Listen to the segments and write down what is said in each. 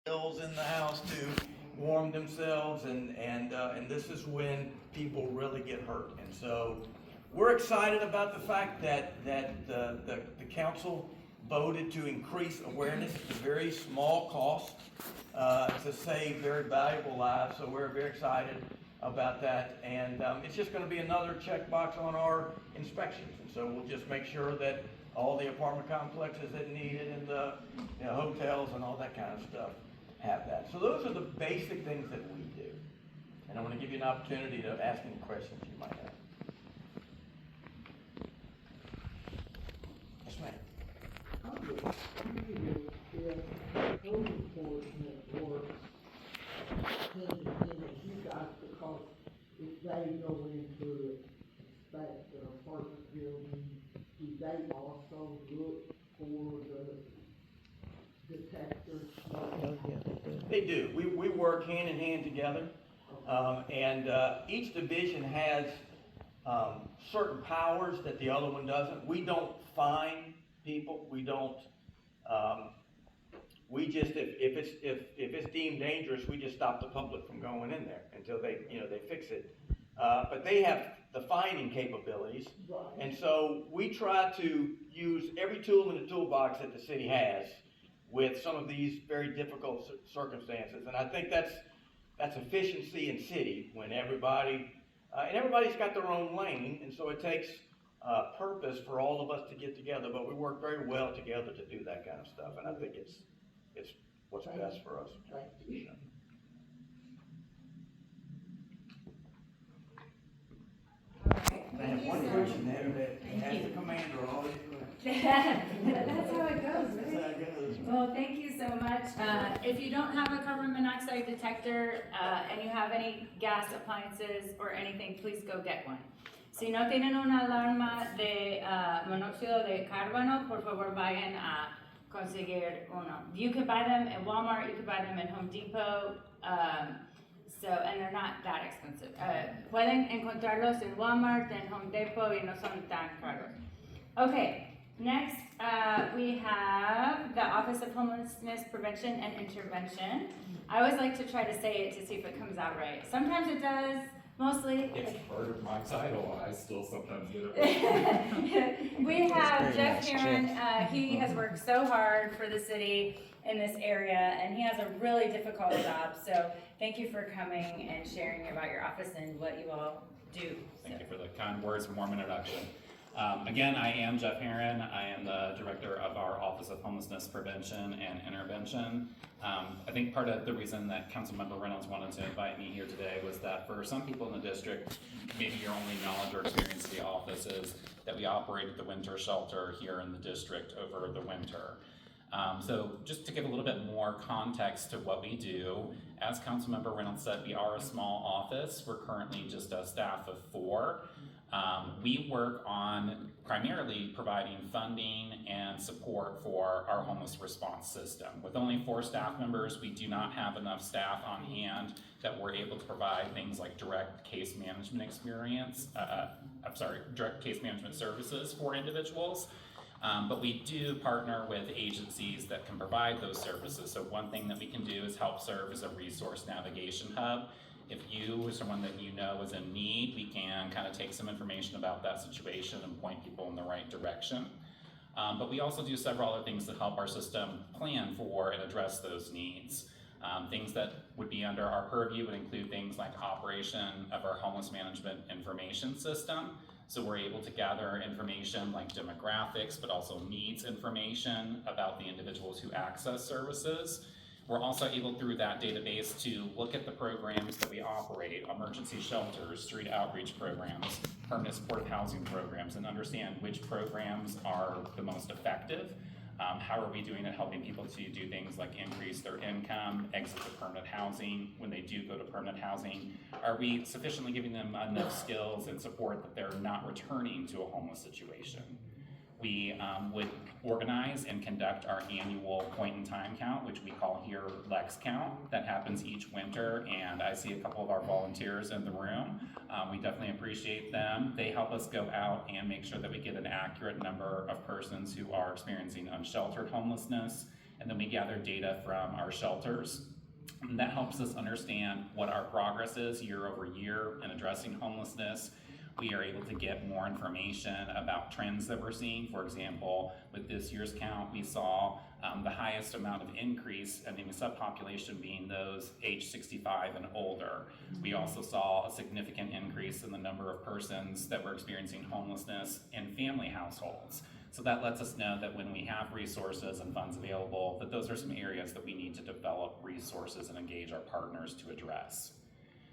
meals in the house to warm themselves, and this is when people really get hurt. And so we're excited about the fact that the council voted to increase awareness at a very small cost to save very valuable lives. So we're very excited about that, and it's just going to be another checkbox on our inspections. And so we'll just make sure that all the apartment complexes that need it, and the hotels and all that kind of stuff have that. So those are the basic things that we do. And I want to give you an opportunity to ask any questions you might have. Yes, ma'am. How does code enforcement work in you guys, because if they go into inspect the apartment building, do they also look for the detectors? They do. We work hand in hand together. And each division has certain powers that the other one doesn't. We don't fine people. We don't. We just, if it's deemed dangerous, we just stop the public from going in there until they fix it. But they have the fining capabilities, Right. and so we try to use every tool in the toolbox that the city has with some of these very difficult circumstances. And I think that's efficiency in city, when everybody's got their own lane, and so it takes purpose for all of us to get together, but we work very well together to do that kind of stuff, and I think it's what's best for us. Thank you. I have one person there that has the commander always. That's how it goes, That's right? how it goes. Well, thank you so much. If you don't have a carbon monoxide detector and you have any gas appliances or anything, please go get one. Si no tienen una alarma de monóxido de carbono, por favor vayan a conseguir uno. You can buy them at Walmart, you can buy them at Home Depot, and they're not that expensive. Pueden encontrarlos en Walmart, en Home Depot, y no son tan caros. Okay, next we have the Office of Homelessness Prevention and Intervention. I always like to try to say it to see if it comes out right. Sometimes it does, mostly. It's part of my title. I still sometimes get it. We have Jeff Heron. He has worked so hard for the city in this area, and he has a really difficult job. So thank you for coming and sharing about your office and what you all do. Thank you for the kind words and warm introduction. Again, I am Jeff Heron. I am the director of our Office of Homelessness Prevention and Intervention. I think part of the reason that Councilmember Reynolds wanted to invite me here today was that for some people in the district, maybe your only knowledge or experience of the office is that we operate at the winter shelter here in the district over the winter. So just to give a little bit more context to what we do, as Councilmember Reynolds said, we are a small office. We're currently just a staff of 4. We work on primarily providing funding and support for our homeless response system. With only 4 staff members, we do not have enough staff on hand that we're able to provide things like direct case management direct case management services for individuals. But we do partner with agencies that can provide those services. So one thing that we can do is help serve as a resource navigation hub. If you or someone that you know is in need, we can kind of take some information about that situation and point people in the right direction. But we also do several other things to help our system plan for and address those needs. Things that would be under our purview would include things like operation of our homeless management information system. So we're able to gather information like demographics, but also needs information about the individuals who access services. We're also able through that database to look at the programs that we operate, emergency shelters, street outreach programs, permanent supportive housing programs, and understand which programs are the most effective. How are we doing at helping people to do things like increase their income, exit to permanent housing? When they do go to permanent housing, are we sufficiently giving them enough skills and support that they're not returning to a homeless situation? We would organize and conduct our annual point in time count, which we call here Lex Count. That happens each winter, and I see a couple of our volunteers in the room. We definitely appreciate them. They help us go out and make sure that we get an accurate number of persons who are experiencing unsheltered homelessness, and and then we gather data from our shelters. And that helps us understand what our progress is year over year in addressing homelessness. We are able to get more information about trends that we're seeing. For example, with this year's count, we saw the highest amount of increase in the subpopulation being those age 65 and older. We also saw a significant increase in the number of persons that were experiencing homelessness in family households. So that lets us know that when we have resources and funds available, that those are some areas that we need to develop resources and engage our partners to address.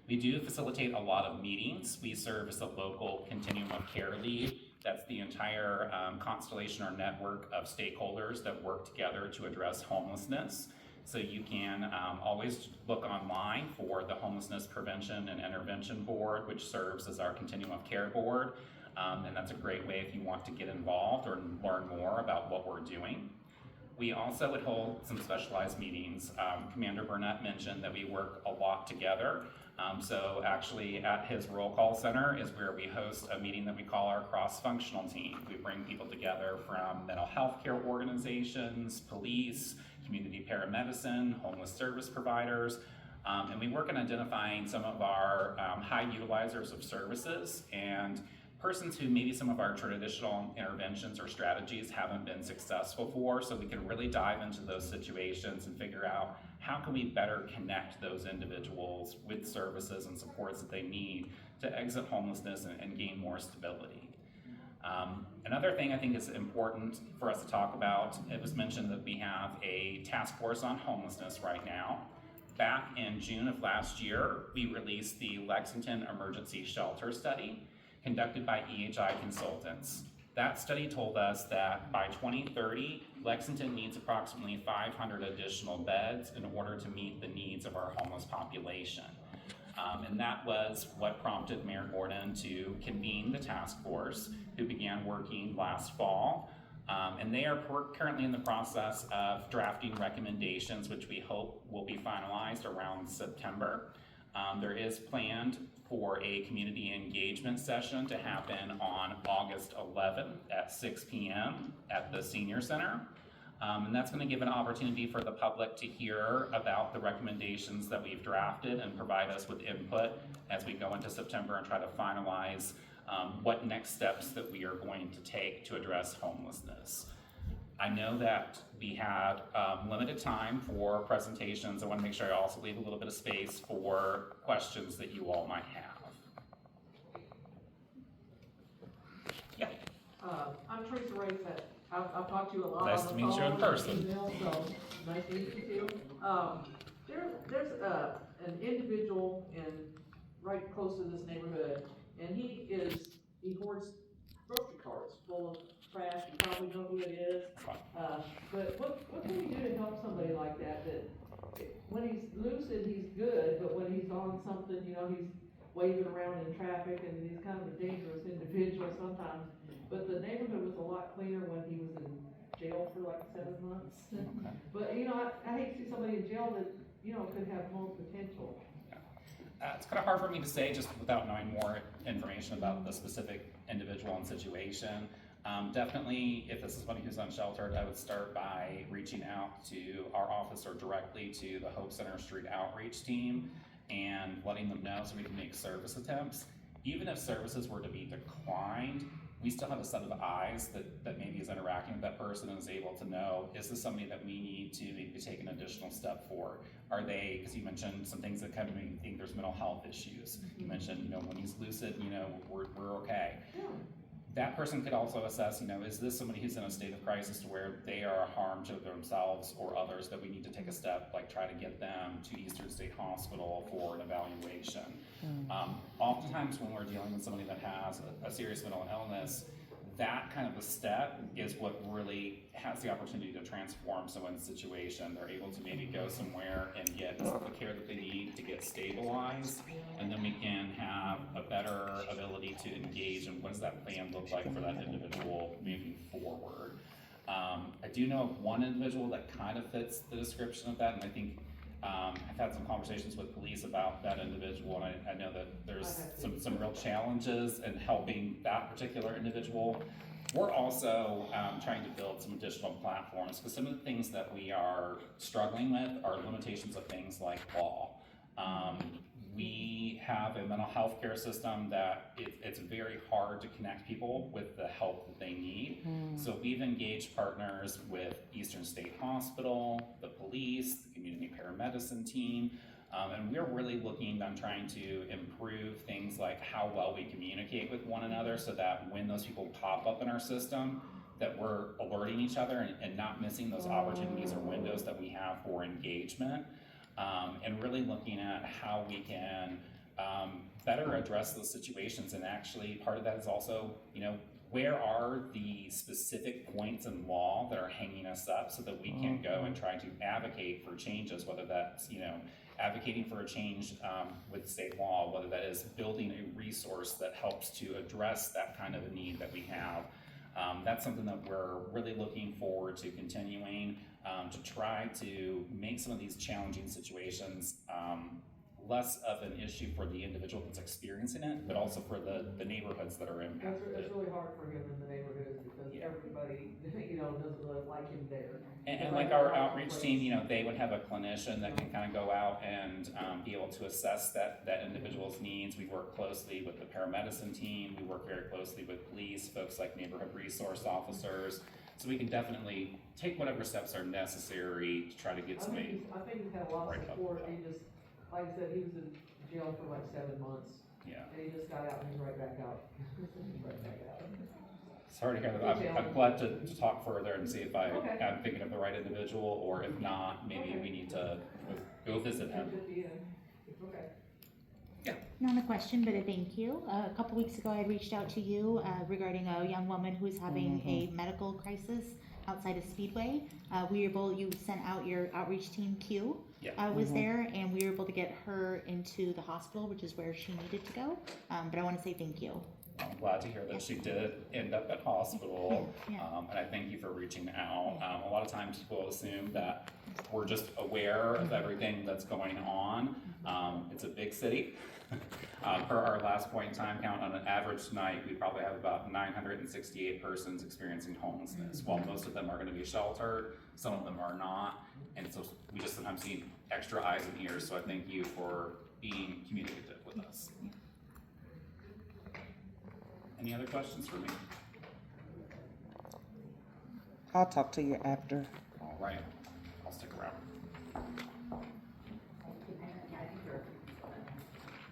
We do facilitate a lot of meetings. We serve as a local continuum of care lead. That's the entire constellation or network of stakeholders that work together to address homelessness. So you can always look online for the Homelessness Prevention and Intervention Board, which serves as our continuum of care board. And that's a great way if you want to get involved or learn more about what we're doing. We also would hold some specialized meetings. Commander Burnett mentioned that we work a lot together. So actually at his roll call center is where we host a meeting that we call our cross-functional team. We bring people together from mental health care organizations, police, community paramedicine, homeless service providers, and we work on identifying some of our high utilizers of services and persons who maybe some of our traditional interventions or strategies haven't been successful for, so we can really dive into those situations and figure out how can we better connect those individuals with services and supports that they need to exit homelessness and gain more stability. Another thing I think is important for us to talk about, it was mentioned that we have a task force on homelessness right now. Back in June of last year, we released the Lexington Emergency Shelter Study, conducted by EHI Consultants. That study told us that by 2030, Lexington needs approximately 500 additional beds in order to meet the needs of our homeless population. And that was what prompted Mayor Gordon to convene the task force, who began working last fall. And they are currently in the process of drafting recommendations, which we hope will be finalized around September. There is planned for a community engagement session to happen on August 11th at 6 p.m. at the Senior Center. And that's going to give an opportunity for the public to hear about the recommendations that we've drafted and provide us with input as we go into September and try to finalize what next steps that we are going to take to address homelessness. I know that we had limited time for presentations. I want to make sure I also leave a little bit of space for questions that you all might have. Yeah. I'm Teresa Race. I've talked to you a lot Nice on the to meet you in phone person. and email, so nice to meet you too. There's an individual right close to this neighborhood, and he hoards grocery carts full of trash. You probably know who it is. But what can we do to help somebody like that when he's lucid, he's good, but when he's on something, he's waving around in traffic, and he's kind of a dangerous individual sometimes. But the neighborhood was a lot cleaner when he was in jail for like 7 months. But I hate to see somebody in jail that could have more potential. It's kind of hard for me to say just without knowing more information about the specific individual and situation. Definitely, if this is somebody who's unsheltered, I would start by reaching out to our office or directly to the Hope Center Street Outreach team and letting them know so we can make service attempts. Even if services were to be declined, we still have a set of eyes that maybe is interacting with that person and is able to know, is this somebody that we need to maybe take an additional step for? Are they, because you mentioned some things that kind of make me think there's mental health issues. You mentioned, when he's lucid, we're okay. Yeah. That person could also assess, is this somebody who's in a state of crisis to where they are a harm to themselves or others that we need to take a step, like try to get them to Eastern State Hospital for an evaluation. Oftentimes when we're dealing with somebody that has a serious mental illness, that kind of a step is what really has the opportunity to transform someone's situation. They're able to maybe go somewhere and get the care that they need to get stabilized, and then we can have a better ability to engage in what does that plan look like for that individual moving forward. I do know of one individual that kind of fits the description of that, and I think I've had some conversations with police about that individual, and I know that there's some real challenges in helping that particular individual. We're also trying to build some additional platforms, because some of the things that we are struggling with are limitations of things like law. We have a mental health care system that it's very hard to connect people with the help that they need. So we've engaged partners with Eastern State Hospital, the police, the community paramedicine team, and we're really looking on trying to improve things like how well we communicate with one another, so that when those people pop up in our system, that we're alerting each other and not missing those opportunities or windows that we have for engagement. And really looking at how we can better address those situations. And actually, part of that is also, where are the specific points in law that are hanging us up, so that we can go and try to advocate for changes, whether that's, advocating for a change with state law, whether that is building a resource that helps to address that kind of a need that we have. That's something that we're really looking forward to continuing to try to make some of these challenging situations less of an issue for the individual that's experiencing it, but also for the neighborhoods that are impacted. It's really hard for him in the neighborhoods because Yeah. everybody, doesn't really like him there. And like our outreach team, they would have a clinician that can kind of go out and be able to assess that individual's needs. We work closely with the paramedicine team. We work very closely with police, folks like neighborhood resource officers. So we can definitely take whatever steps are necessary to try to get I somebody. think he's had a lot of Right up. support. He just, like I said, he was in jail for like 7 months, Yeah. and he just got out and he's right back out. Right back out. Sorry to hear that. I'm glad to talk further and see if Okay. I'm thinking of the right individual, or if not, maybe we need to go visit him. Okay. Not a question, but a thank you. A couple weeks ago, I reached out to you regarding a young woman who's having a medical crisis outside of Speedway. You sent out your outreach team, Q, Yeah. was there, and we were able to get her into the hospital, which is where she needed to go. But I want to say thank you. I'm glad to hear that she did end up at hospital, Yeah. and I thank you for reaching out. A lot of times people assume that we're just aware of everything that's going on. It's a big city. Per our last point in time count, on an average night, we probably have about 968 persons experiencing homelessness. While most of them are going to be sheltered, some of them are not, and so we just sometimes need extra eyes and ears. So I thank you for being communicative with us. Any other questions for me? I'll talk to you after. All right, I'll stick around.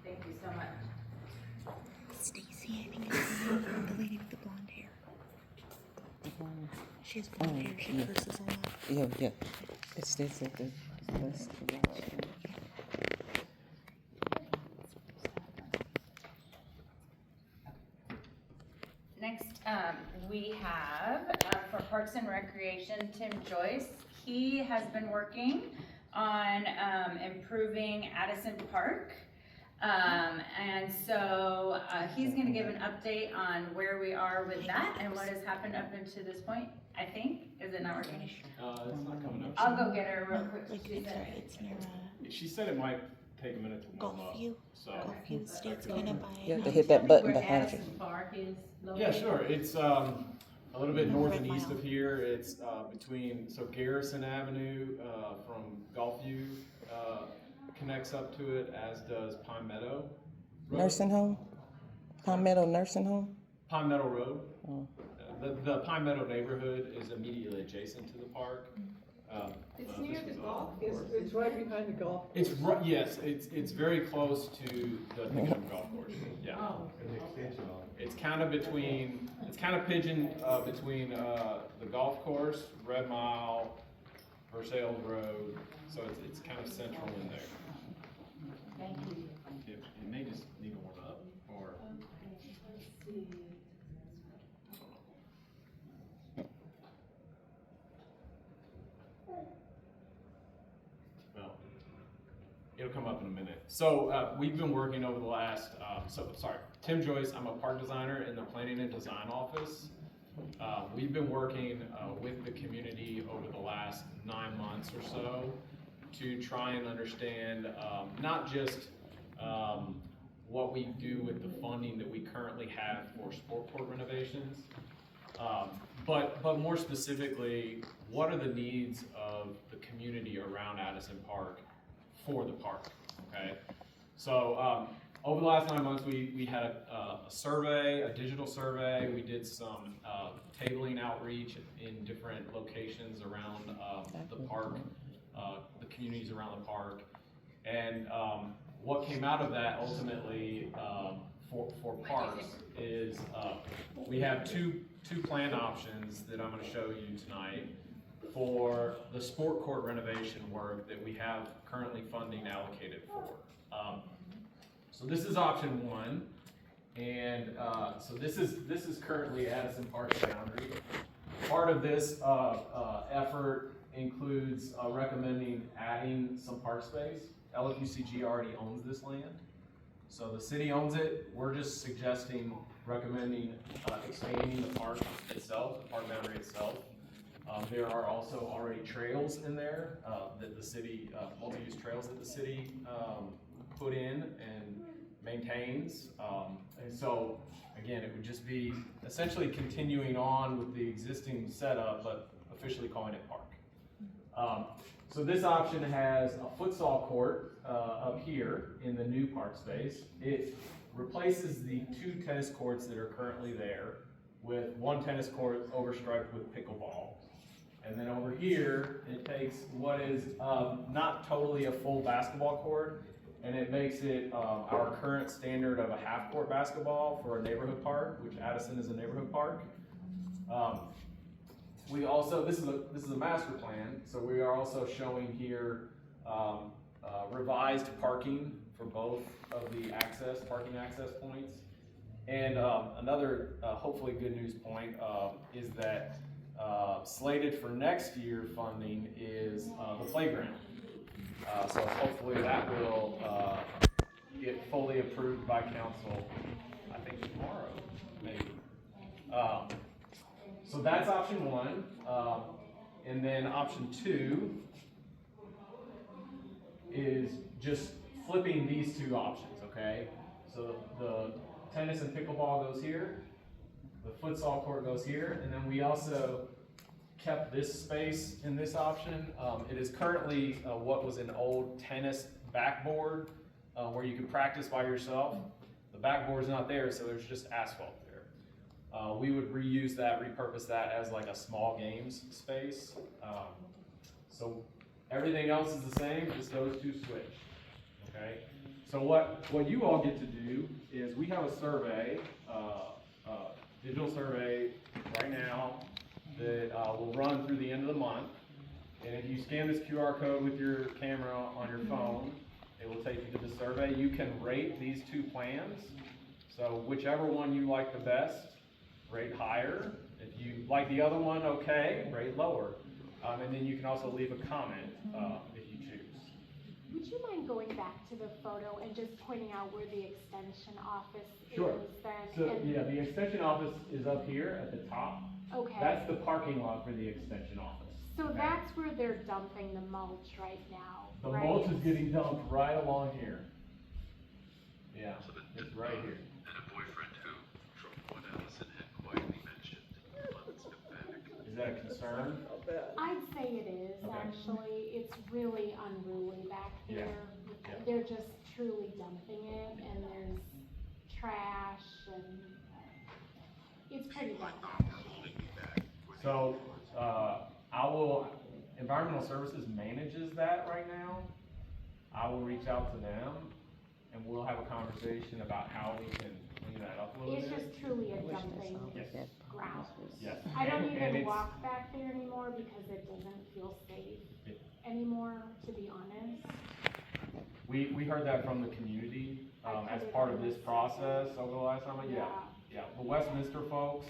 Thank you so much. Stacy, I think it's the lady with the blonde hair. She has blonde hair. She curses a lot. Yeah. It's this at the list. Next, we have, for Parks and Recreation, Tim Joyce. He has been working on, improving Addison Park. And so, he's gonna give an update on where we are with that and what has happened up until this point, I think. Is it not working? It's not coming up. I'll go get her real quick. Like, She it's said- right. It's near She said it might take a minute to warm up. Gulfview. So. Gulfview State's kind of by. You have to hit that button Where behind you. Addison Park is Yeah, located? sure. It's a little bit north and Red east Mile. of here. It's between Garrison Avenue from Gulfview connects up to it, as does Pine Meadow Road. Nursing home? Palm Meadow Nursing Home? Pine Meadow Road. Oh. The Pine Meadow neighborhood is immediately adjacent to the park. It's near the golf course. It's right behind the golf. It's right. Yes, it's very close to the Hickam Golf Course. Yeah. Oh. It's kind of between. It's kind of between the golf course, Red Mile, Versailles Road. So it's kind of central in there. Thank you. It may just need to warm up, or. Well, it'll come up in a minute. So we've been working over the last, Tim Joyce, I'm a park designer in the planning and design office. We've been working with the community over the last 9 months or so to try and understand not just what we do with the funding that we currently have for sport court renovations, But more specifically, what are the needs of the community around Addison Park for the park, okay? So, over the last 9 months, we had a survey, a digital survey. We did some tabling outreach in different locations around the park, the communities around the park. And what came out of that ultimately for parks is we have two plan options that I'm gonna show you tonight for the sport court renovation work that we have currently funding allocated for. So this is option one, and so this is currently Addison Park's boundary. Part of this effort includes recommending adding some park space. LFUCG already owns this land, so the city owns it. We're just suggesting, recommending expanding the park itself, the park boundary itself. There are also already trails in there that the city, multi-use trails that the city put in and maintains. And so, again, it would just be essentially continuing on with the existing setup, but officially calling it park. So this option has a futsal court up here in the new park space. It replaces the 2 tennis courts that are currently there with 1 tennis court overstriped with pickleball. And then over here, it takes what is not totally a full basketball court, and it makes it our current standard of a half-court basketball for a neighborhood park, which Addison is a neighborhood park. We also, this is a master plan, so we are also showing here revised parking for both of the parking access points. And another hopefully good news point is that slated for next year funding is the playground. So hopefully that will get fully approved by council, I think tomorrow, maybe. So that's option one. And then option two is just flipping these 2 options, okay? So the tennis and pickleball goes here, the futsal court goes here, and then we also kept this space in this option. It is currently what was an old tennis backboard where you could practice by yourself. The backboard's not there, so there's just asphalt there. We would reuse that, repurpose that as like a small games space. So everything else is the same, just those 2 switch, okay? So what you all get to do is we have a survey, digital survey right now that will run through the end of the month. And if you scan this QR code with your camera on your phone, it will take you to the survey. You can rate these 2 plans. So whichever one you like the best, rate higher. If you like the other one, okay, rate lower. And then you can also leave a comment if you choose. Would you mind going back to the photo and just pointing out where the extension office Sure. is then? So And- yeah, the extension office is up here at the top. Okay. That's the parking lot for the extension office. So Okay. that's where they're dumping the mulch right now, The right? mulch is getting dumped right along here. Yeah, it's right here. And a boyfriend who, from what Allison had quietly mentioned months back. Is that a concern? I'd say it is, Okay. actually. It's really unruly back Yeah. there. Yeah. They're just truly dumping it, and there's trash, and it's pretty bad, actually. So, Environmental Services manages that right now. I will reach out to them and we'll have a conversation about how we can clean that up a little It's bit. just truly a dumping Yes. ground. Yes. I don't And even it's- walk back there anymore because it doesn't feel safe Yeah. anymore, to be honest. We heard that from the community, as part of this process over the last time, yeah. The Westminster folks,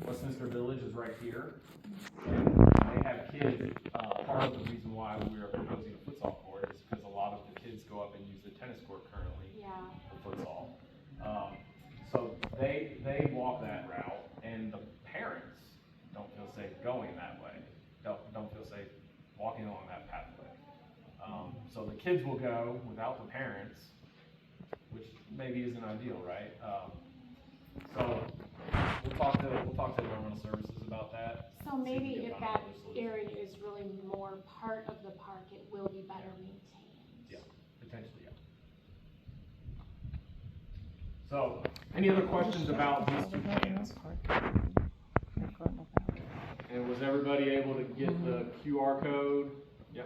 Westminster Village is right here. And they have kids, part of the reason why we are proposing a futsal court is because a lot of the kids go up and use the tennis court currently Yeah. for futsal. So they walk that route and the parents don't feel safe going that way, don't feel safe walking along that pathway. So the kids will go without the parents, which maybe isn't ideal, right? So we'll talk to environmental services about that. So maybe See we if can that find another solution. area is really more part of the park, it will be better maintained. Yeah, potentially, yeah. So, any other questions about these two plans? And was everybody able to get the QR code? Yeah.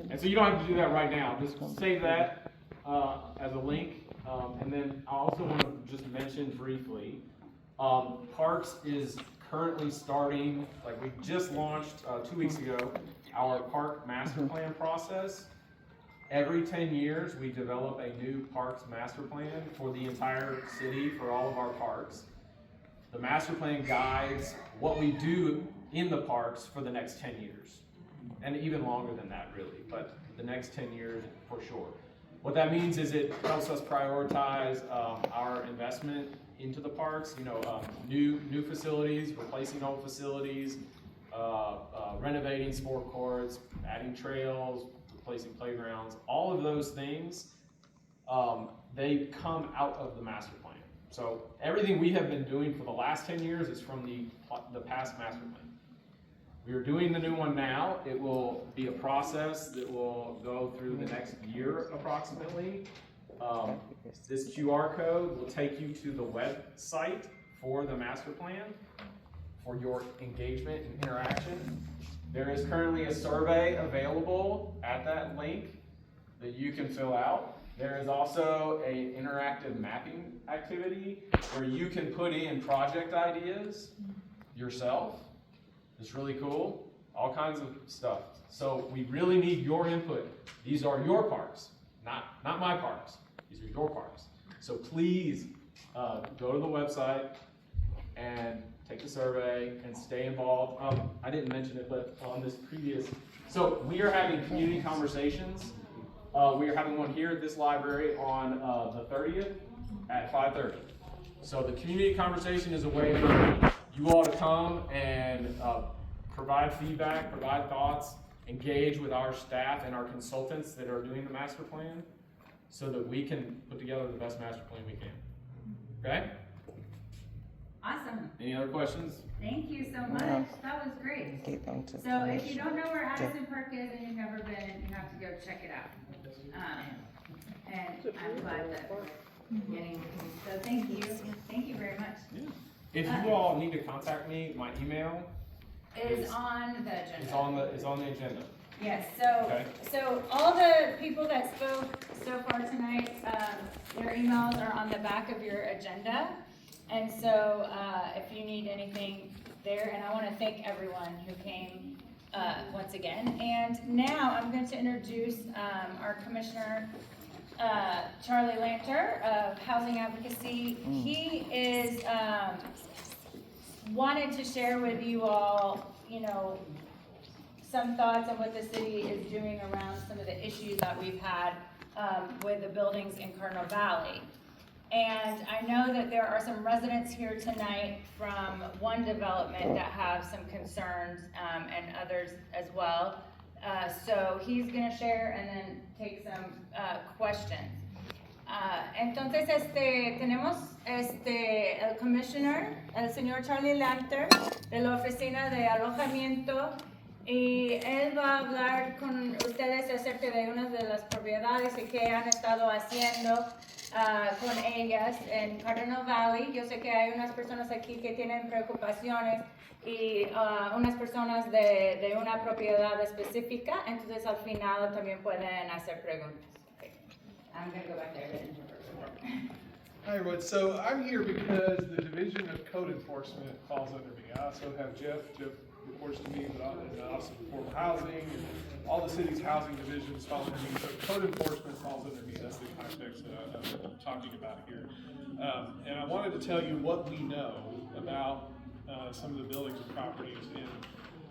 And so you don't have to do that right now, just save that, as a link. And then I also want to just mention briefly, Parks is currently starting, like we just launched, 2 weeks ago, our park master plan process. Every 10 years, we develop a new parks master plan for the entire city, for all of our parks. The master plan guides what we do in the parks for the next 10 years. And even longer than that, really, but the next 10 years for sure. What that means is it helps us prioritize our investment into the parks, new facilities, replacing old facilities, renovating sport courts, adding trails, replacing playgrounds, all of those things, they come out of the master plan. So everything we have been doing for the last 10 years is from the past master plan. We are doing the new one now. It will be a process that will go through the next year approximately. This QR code will take you to the website for the master plan for your engagement and interaction. There is currently a survey available at that link that you can fill out. There is also an interactive mapping activity where you can put in project ideas yourself. It's really cool, all kinds of stuff. So we really need your input. These are your parks, not my parks. These are your parks. So please go to the website and take the survey and stay involved. I didn't mention it, but on this previous, so we are having community conversations. We are having one here at this library on the 30th at 5:30. So the community conversation is a way for you all to come and provide feedback, provide thoughts, engage with our staff and our consultants that are doing the master plan so that we can put together the best master plan we can. Okay? Awesome. Any other questions? Thank you so much. That was great. Get on to So if you don't know where Addison Park is and you've never been, you have to go check it out. And I'm glad that we're getting, so thank you very much. If you all need to contact me, my email Is on the agenda. is on the agenda. Yes, Okay. so all the people that spoke so far tonight, their emails are on the back of your agenda. And so, if you need anything there, and I wanna thank everyone who came, once again. And now I'm going to introduce, our Commissioner, Charlie Lanter of Housing Advocacy. He is, wanted to share with you all, some thoughts on what the city is doing around some of the issues that we've had with the buildings in Cardinal Valley. And I know that there are some residents here tonight from one development that have some concerns, and others as well. So he's gonna share and then take some questions. Entonces, tenemos el commissioner, el señor Charlie Lanter, de la oficina de alojamiento, y él va a hablar con ustedes acerca de unas de las propiedades y qué han estado haciendo con ellas en Cardinal Valley. Yo sé que hay unas personas aquí que tienen preocupaciones y unas personas de una propiedad específica, entonces al final también pueden hacer preguntas. Okay. I'm going to go back there to interpret. Hi everyone, so I'm here because the Division of Code Enforcement falls under me. I also have Jeff reports to me, but in the Office of Affordable Housing, and all the city's housing divisions fall under me, so code enforcement falls under me. That's the context that I'm talking about here. And I wanted to tell you what we know about some of the buildings and properties in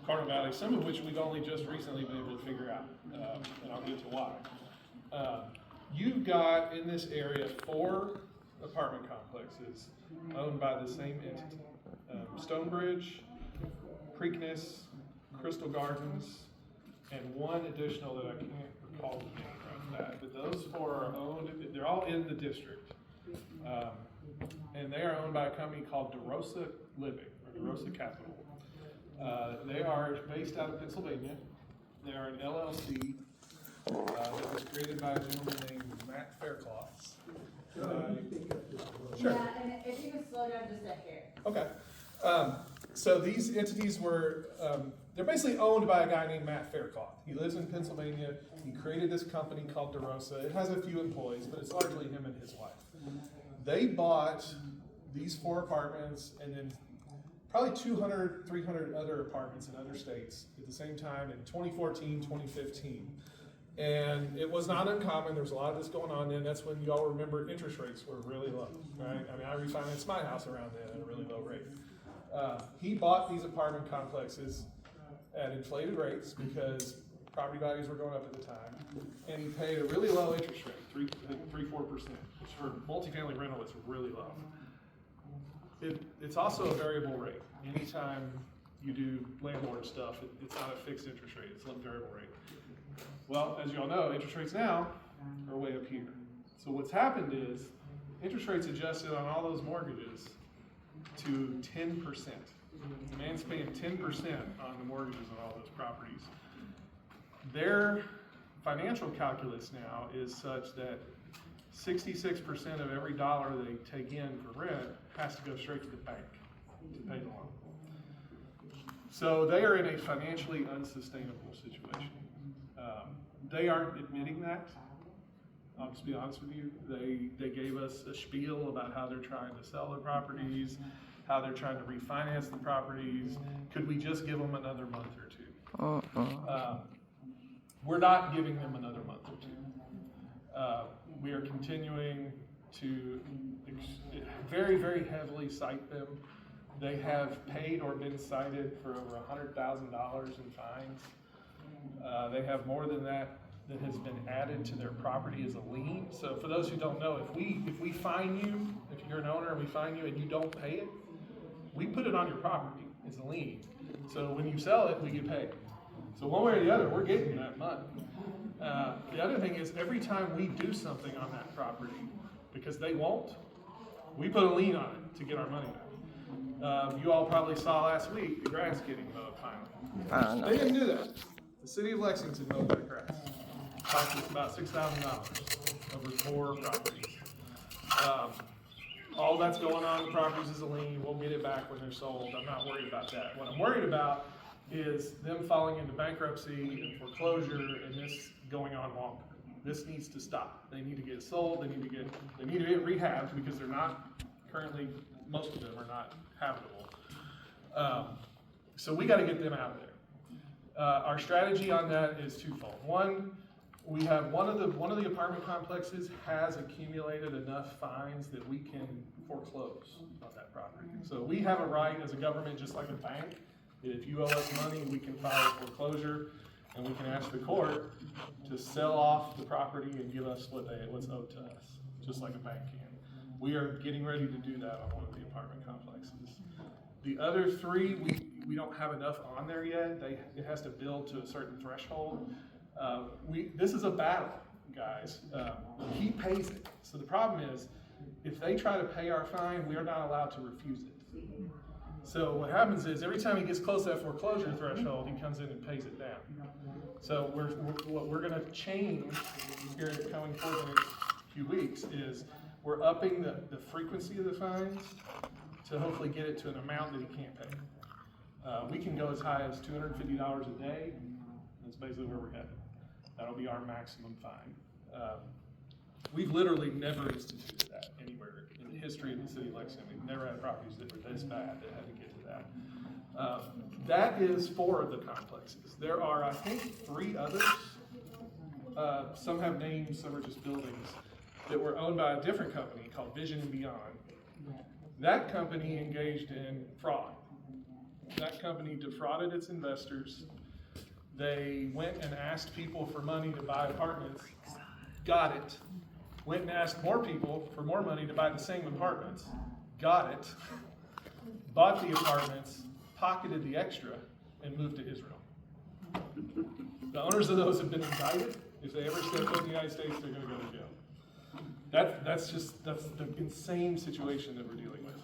Cardinal Valley, some of which we've only just recently been able to figure out, and I'll get to why. You've got in this area 4 apartment complexes owned by the same entity. Stonebridge, Preakness, Crystal Gardens, and one additional that I can't recall the name of that. But those 4 are owned, they're all in the district. and they are owned by a company called DeRosa Living, or DeRosa Capital. They are based out of Pennsylvania. They are an LLC that was created by a gentleman named Matt Faircloth. Sure. Yeah, and if you could slow down just a hair. Okay. So these entities were, they're basically owned by a guy named Matt Faircloth. He lives in Pennsylvania. He created this company called DeRosa. It has a few employees, but it's largely him and his wife. They bought these 4 apartments and then probably 200, 300 other apartments in other states at the same time in 2014, 2015. And it was not uncommon. There was a lot of this going on then. That's when you all remember interest rates were really low, right? I mean, I refinanced my house around then at a really low rate. He bought these apartment complexes at inflated rates because property values were going up at the time. And he paid a really low interest rate, 3-4%, which for multifamily rental is really low. It's also a variable rate. Anytime you do landlord stuff, it's not a fixed interest rate, it's a variable rate. Well, as you all know, interest rates now are way up here. So what's happened is interest rates adjusted on all those mortgages to 10%. The man's paying 10% on the mortgages on all those properties. Their financial calculus now is such that 66% of every dollar they take in for rent has to go straight to the bank to pay the loan. So they are in a financially unsustainable situation. They aren't admitting that. I'll just be honest with you. They gave us a spiel about how they're trying to sell their properties, how they're trying to refinance the properties. Could we just give them another month or 2? We're not giving them another month or 2. We are continuing to very, very heavily cite them. They have paid or been cited for over $100,000 in fines. They have more than that has been added to their property as a lien. So for those who don't know, if we fine you, if you're an owner and we fine you and you don't pay it, we put it on your property as a lien. So when you sell it, we get paid. So one way or the other, we're getting that money. The other thing is every time we do something on that property, because they won't, we put a lien on it to get our money back. You all probably saw last week the grass getting mowed finally. They didn't do that. The city of Lexington mowed that grass. Cost us about $6,000 over 4 properties. All that's going on in the properties is a lien. We'll get it back when they're sold. I'm not worried about that. What I'm worried about is them falling into bankruptcy and foreclosure and this going on longer. This needs to stop. They need to get sold. They need to get rehabbed because they're not currently, most of them are not habitable. So we got to get them out of there. Our strategy on that is twofold. One, we have one of the apartment complexes has accumulated enough fines that we can foreclose on that property. So we have a right as a government, just like a bank, that if you owe us money, we can file a foreclosure and we can ask the court to sell off the property and give us what's owed to us, just like a bank can. We are getting ready to do that on one of the apartment complexes. The other 3, we don't have enough on there yet. It has to build to a certain threshold. This is a battle, guys. He pays it. So the problem is, if they try to pay our fine, we are not allowed to refuse it. So what happens is, every time he gets close to that foreclosure threshold, he comes in and pays it down. So what we're gonna change here coming forward in the next few weeks is, we're upping the frequency of the fines to hopefully get it to an amount that he can't pay. We can go as high as $250 a day. That's basically where we're headed. That'll be our maximum fine. We've literally never instituted that anywhere in the history of the city of Lexington. We've never had properties that were this bad that had to get to that. That is 4 of the complexes. There are, I think, 3 others. Some have names, some are just buildings, that were owned by a different company called Vision and Beyond. That company engaged in fraud. That company defrauded its investors. They went and asked people for money to buy apartments, got it. Went and asked more people for more money to buy the same apartments, got it. Bought the apartments, pocketed the extra, and moved to Israel. The owners of those have been indicted. If they ever step foot in the United States, they're going to go to jail. That's the insane situation that we're dealing with.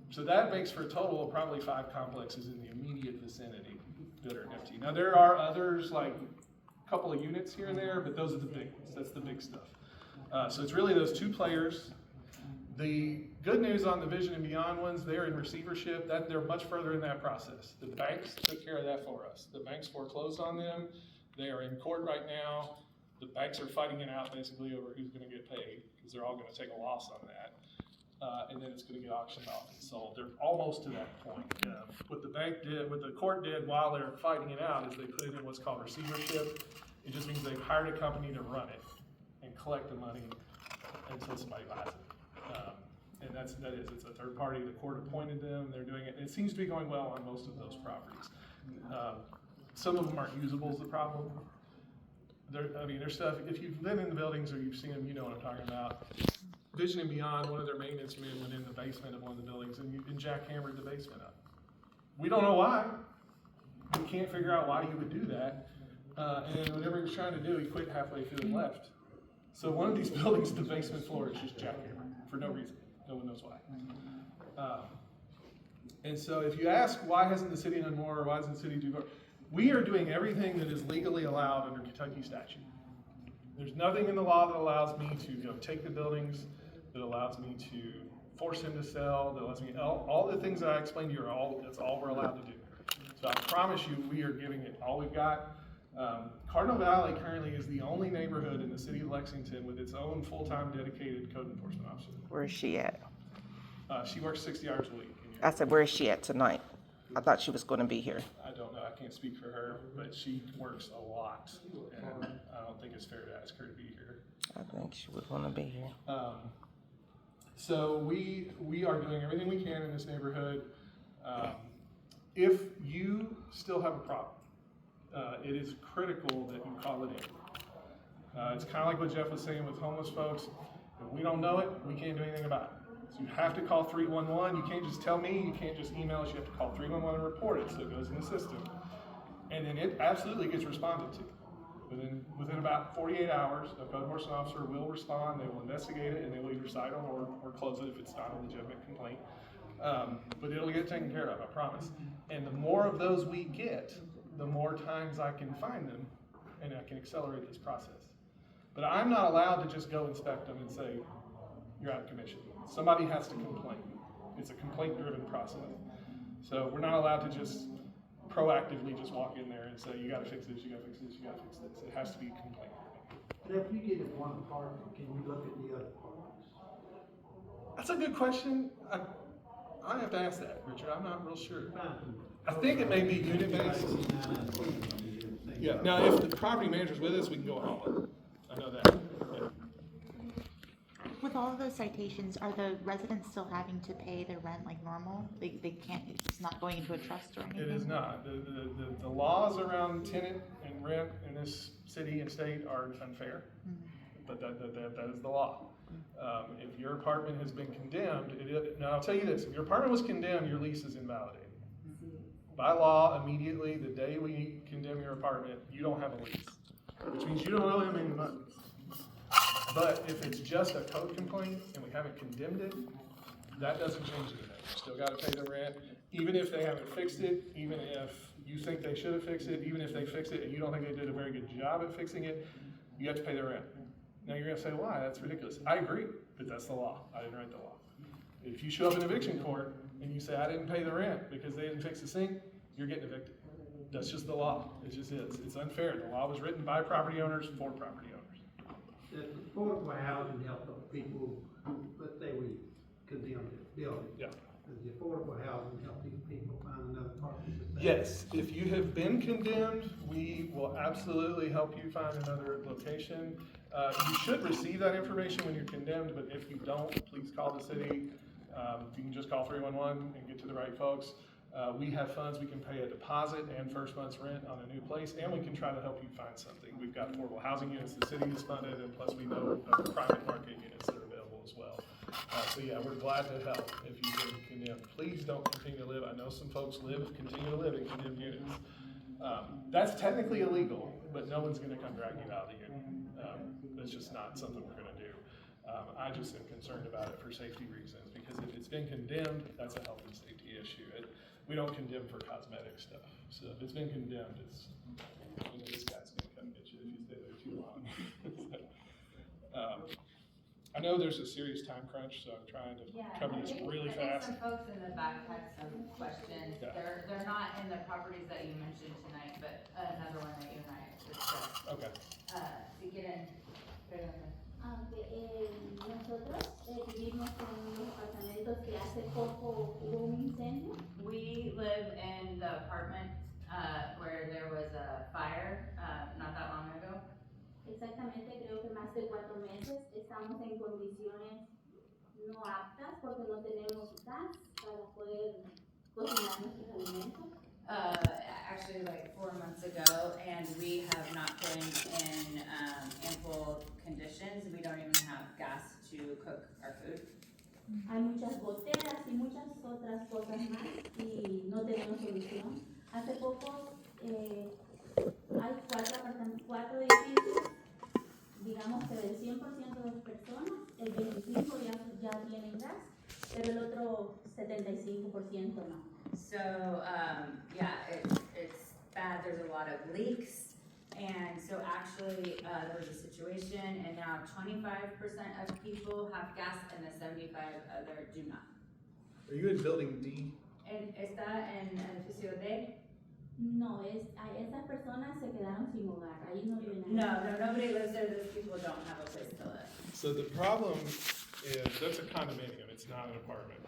So that makes for a total of probably 5 complexes in the immediate vicinity that are empty. Now, there are others, like a couple of units here and there, but those are the big ones. That's the big stuff. So it's really those 2 players. The good news on the Vision and Beyond ones, they're in receivership. They're much further in that process. The banks took care of that for us. The banks foreclosed on them. They are in court right now. The banks are fighting it out basically over who's going to get paid, because they're all going to take a loss on that. And then it's going to get auctioned off and sold. They're almost to that point. What the bank did, what the court did while they're fighting it out, is they put it in what's called receivership. It just means they've hired a company to run it and collect the money until somebody buys it. And it's a third party. The court appointed them. They're doing it. It seems to be going well on most of those properties. Some of them aren't usable is the problem. There's stuff. If you've been in the buildings or you've seen them, you know what I'm talking about. Vision and Beyond, one of their maintenance men went in the basement of one of the buildings and jackhammered the basement up. We don't know why. We can't figure out why he would do that. And then whatever he was trying to do, he quit halfway through and left. So one of these buildings, the basement floor is just jackhammered for no reason. No one knows why. And so if you ask why hasn't the city done more or why doesn't the city do more, we are doing everything that is legally allowed under Kentucky statute. There's nothing in the law that allows me to go take the buildings, that allows me to force him to sell, that allows me, all the things that I explained to you that's all we're allowed to do. So I promise you, we are giving it all we've got. Cardinal Valley currently is the only neighborhood in the city of Lexington with its own full-time dedicated code enforcement officer. Where is she at? She works 60 hours a week. I said, where is she at tonight? I thought she was gonna be here. I don't know, I can't speak for her, but she works a lot, and I don't think it's fair to ask her to be here. I think she would wanna be here. So we are doing everything we can in this neighborhood. If you still have a problem, it is critical that you call it in. It's kind of like what Jeff was saying with homeless folks. If we don't know it, we can't do anything about it. So you have to call 311. You can't just tell me, you can't just email us, you have to call 311 and report it so it goes in the system. And then it absolutely gets responded to. Within about 48 hours, a code enforcement officer will respond, they will investigate it, and they will either cite them or close it if it's not a legitimate complaint. But it'll get taken care of, I promise. And the more of those we get, the more times I can find them, and I can accelerate this process. But I'm not allowed to just go inspect them and say, you're out of commission. Somebody has to complain. It's a complaint-driven process. So we're not allowed to just proactively just walk in there and say, you gotta fix this, you gotta fix this, you gotta fix this. It has to be a complaint. If you get in one apartment, can you look at the other apartments? That's a good question. I have to ask that, Richard. I'm not real sure. I think it may be unit-based. Yeah, now if the property manager's with us, we can go all in. I know that. Yeah. With all of those citations, are the residents still having to pay their rent like normal? They can't, it's not going into a trust or anything? It is not. The laws around tenant and rent in this city and state are unfair, but that is the law. If your apartment has been condemned, now I'll tell you this, if your apartment was condemned, your lease is invalidated. By law, immediately, the day we condemn your apartment, you don't have a lease, which means you don't owe him any money. But if it's just a code complaint and we haven't condemned it, that doesn't change anything. You still gotta pay the rent, even if they haven't fixed it, even if you think they should have fixed it, even if they fixed it and you don't think they did a very good job at fixing it, you have to pay the rent. Now you're gonna say, why? That's ridiculous. I agree, but that's the law. I didn't write the law. If you show up in eviction court and you say, I didn't pay the rent because they didn't fix the sink, you're getting evicted. That's just the law. It just is. It's unfair. The law was written by property owners for property owners. Does affordable housing help those people who, let's say we condemn the building? Yeah. Does the affordable housing help these people find another apartment? Yes, if you have been condemned, we will absolutely help you find another location. You should receive that information when you're condemned, but if you don't, please call the city. You can just call 311 and get to the right folks. We have funds, we can pay a deposit and first month's rent on a new place, and we can try to help you find something. We've got affordable housing units the city has funded, and plus we know of private market units that are available as well. So yeah, we're glad to help if you've been condemned. Please don't continue to live. I know some folks continue to live in condemned units. That's technically illegal, but no one's gonna come drag you out of the unit. That's just not something we're gonna I just am concerned about it for safety reasons, because if it's been condemned, that's a health and safety issue. We don't condemn for cosmetic stuff, so if it's been condemned, it's, this guy's gonna come get you if you stay there too long. I know there's a serious time crunch, so I'm trying to cover this really fast. I think some folks in the back had some questions. Yeah. They're not in the properties that you mentioned tonight, but another one that you and I discussed. Okay. Si quieren, preguntas. Nosotros vivimos en unos apartamentos que hace poco hubo un incendio. We live in the apartment, where there was a fire, not that long ago. Exactamente, creo que más de 4 meses. Estamos en condiciones no aptas porque no tenemos gas para poder cocinar nuestros alimentos. Actually like 4 months ago, and we have not been in ample conditions. We don't even have gas to cook our food. Hay muchas goteras y muchas otras cosas más y no tenemos solución. Hace poco hay 4 edificios, digamos que del 100% de las personas, el 25% ya tienen gas, pero el otro 75% no. So, it's bad, there's a lot of leaks, and so actually, there was a situation, and now 25% of people have gas, and the 75% other do not. Are you in building D? And está en el edificio D? No, esas personas se quedaron sin hogar, ahí no vive nadie. No, nobody lives there, those people don't have a place to live. So the problem is, that's a condominium, it's not an apartment.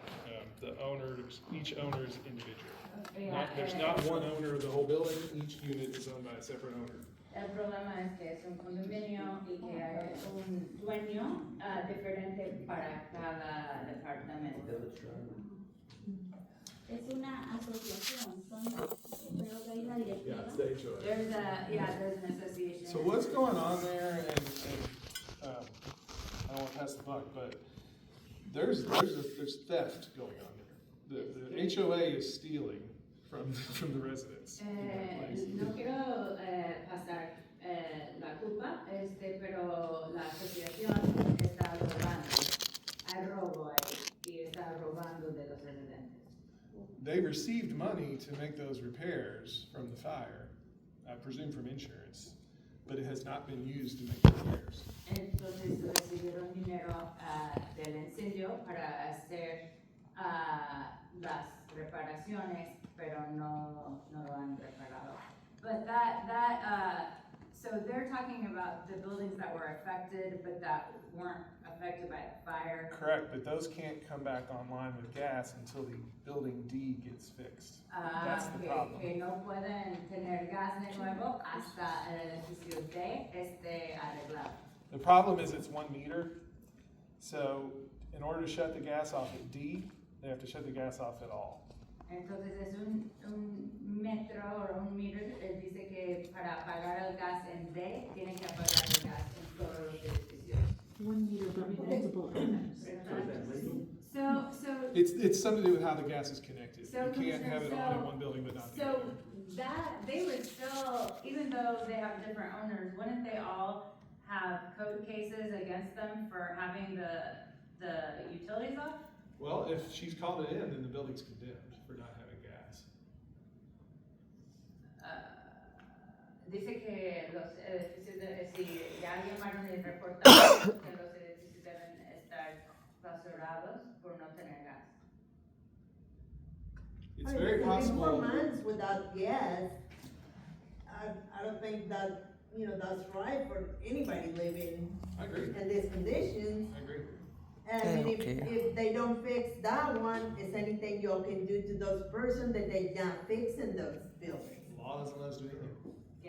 The owners, each owner is individual. There's not one owner of the whole building, each unit is owned by a separate owner. El problema es que es un condominio y que hay un dueño diferente para cada departamento. Es una asociación, creo que hay una directiva. Yeah, it's the HOA. There's an association. So what's going on there, and I don't want to pass the buck, but there's theft going on there. The HOA is stealing from the residents in that place. No quiero pasar la culpa, pero la asociación está robando. Hay robo ahí y está robando de los residentes. They received money to make those repairs from the fire, I presume from insurance, but it has not been used to make the repairs. Entonces recibieron dinero del incendio para hacer las reparaciones, pero no lo han reparado. But so they're talking about the buildings that were affected, but that weren't affected by the fire. Correct, but those can't come back online with gas until the building D gets fixed. That's the problem. Que no pueden tener gas de nuevo hasta el edificio D esté arreglado. The problem is it's 1 meter, so in order to shut the gas off at D, they have to shut the gas off at all. Entonces es un metro o un meter, dice que para apagar el gas en D, tienen que apagar el gas en todos los edificios. 1 meter, but multiple owners. So. It's something to do with how the gas is connected. So, You can't have it on in so- one building but not the So other. that, they would still, even though they have different owners, wouldn't they all have code cases against them for having the utilities off? Well, if she's called it in, then the building's condemned for not having gas. Dice que los edificios, si ya llamaron y reportaron que los edificios deben estar clausurados por no tener gas. It's very possible. 4 months without gas, I don't think that, that's right for anybody living I agree, in these conditions. I agree. And I mean, if they don't fix that one, is anything y'all can do to those persons that they not fixing those buildings? The law doesn't let us do anything.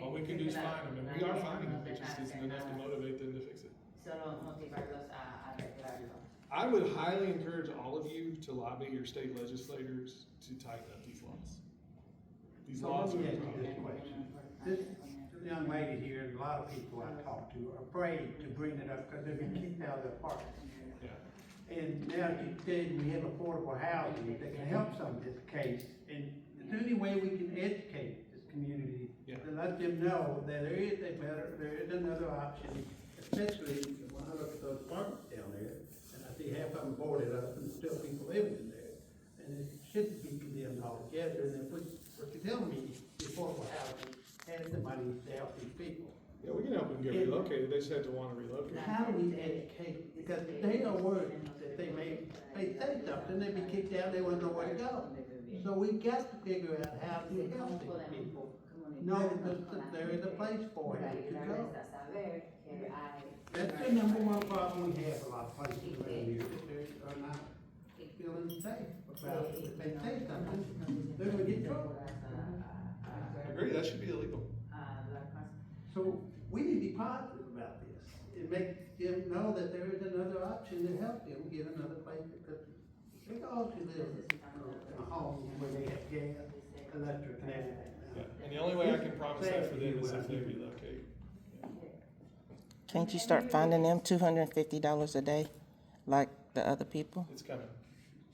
All we can do is fine them, and we are fining them, it just isn't enough to motivate them to fix it. Solo motivarlos a arreglarlo. I would highly encourage all of you to lobby your state legislators to tighten up these laws. These laws are a problem. This young lady here, and a lot of people I talk to are afraid to bring it up because they've been kicked out of their apartments. Yeah. And now she's saying we have affordable housing that can help some of this case. And the only way we can educate this community to let them know that there is another option, especially when I look at those apartments down there. apartment boarded up and still people living in there. And it should be condemned altogether, and if what you're telling me, the affordable housing has the money to help these people. Yeah, we can help them get relocated, they just have to wanna relocate. How do we educate, because they are worried that they may say something, they be kicked out, they won't know where to go. So we got to figure out how to help these people, know that there is a place for them to go. That's the number one problem we have, a lot of places around here, that they are not feeling safe about, if they say something, they're gonna get in trouble. I agree, that should be illegal. So we need to be positive about this, and make them know that there is another option to help them get another place, because they all should live in a home where they have gas, electric, and everything. Yeah, and the only way I can promise that for them is if they relocate. Can't you start finding them $250 a day, like the other people? It's coming.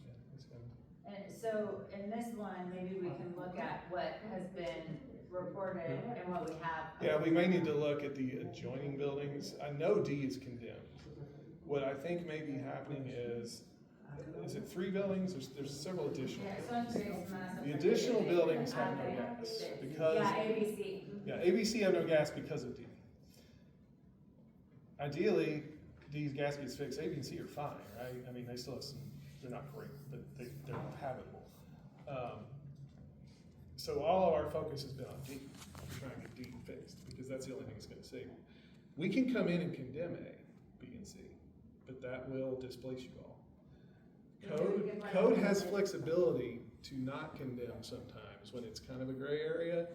Yeah, it's coming. And so in this one, maybe we can look at what has been reported and what we have. Yeah, we may need to look at the adjoining buildings. I know D is condemned. What I think may be happening is it 3 buildings? There's several additional. Yeah, son tres más. The additional buildings have no gas because. Yeah, ABC. Yeah, ABC have no gas because of D. Ideally, D's gas gets fixed, A, B, and C are fine, right? I mean, they still have some, they're not great, but they're habitable. So all of our focus has been on D, trying to get D fixed, because that's the only thing that's gonna save it. We can come in and condemn A, B, and C, but that will displace you all. Code has flexibility to not condemn sometimes when it's kind of a gray area,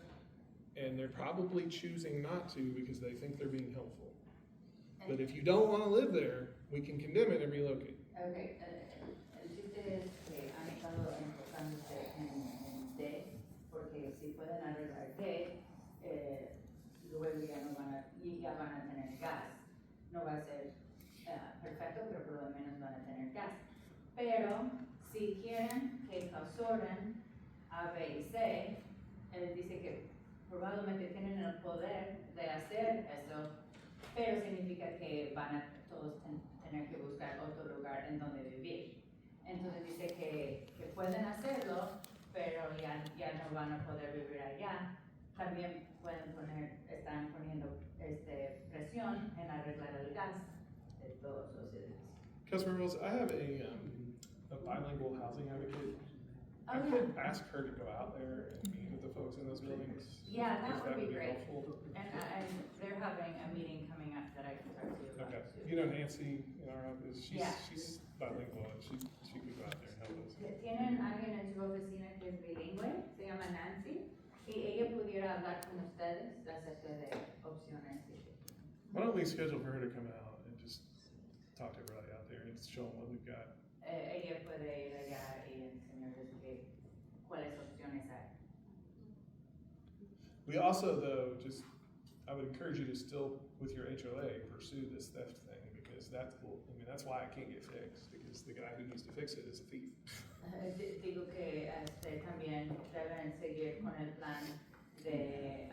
and they're probably choosing not to because they think they're being helpful. But if you don't wanna live there, we can condemn it and relocate. Okay, el chiste es que han estado enfocándose en D, porque si pueden arreglar D, luego ya van a tener gas. No va a ser perfecto, pero por lo menos van a tener gas. Pero si quieren que clausuren A, B y C, él dice que probablemente tienen el poder de hacer eso, pero significa que van a todos tener que buscar otro lugar en donde vivir. Entonces dice que pueden hacerlo, pero ya no van a poder vivir allá. También están poniendo presión en arreglar el gas de todos los ciudadanos. Councilmember Wills, I have a bilingual housing advocate. I Oh, could ask her to go out there and meet with the folks in those buildings. Yeah, if that would be great. helpful. And they're having a meeting coming up that I can talk to you about Okay, too. you know Nancy in our office, Yeah. she's bilingual, and she could go out there and help us. Tienen alguien en su oficina que es bilingüe, se llama Nancy, y ella pudiera hablar con ustedes acerca de opciones. Why don't we schedule for her to come out and just talk to everybody out there and show them what we've got? Ella puede ir allá y enseñarles cuáles opciones hay. We also, though, I would encourage you to still, with your HOA, pursue this theft thing, because that's why it can't get fixed, because the guy who needs to fix it is a thief. Digo que también deben seguir con el plan de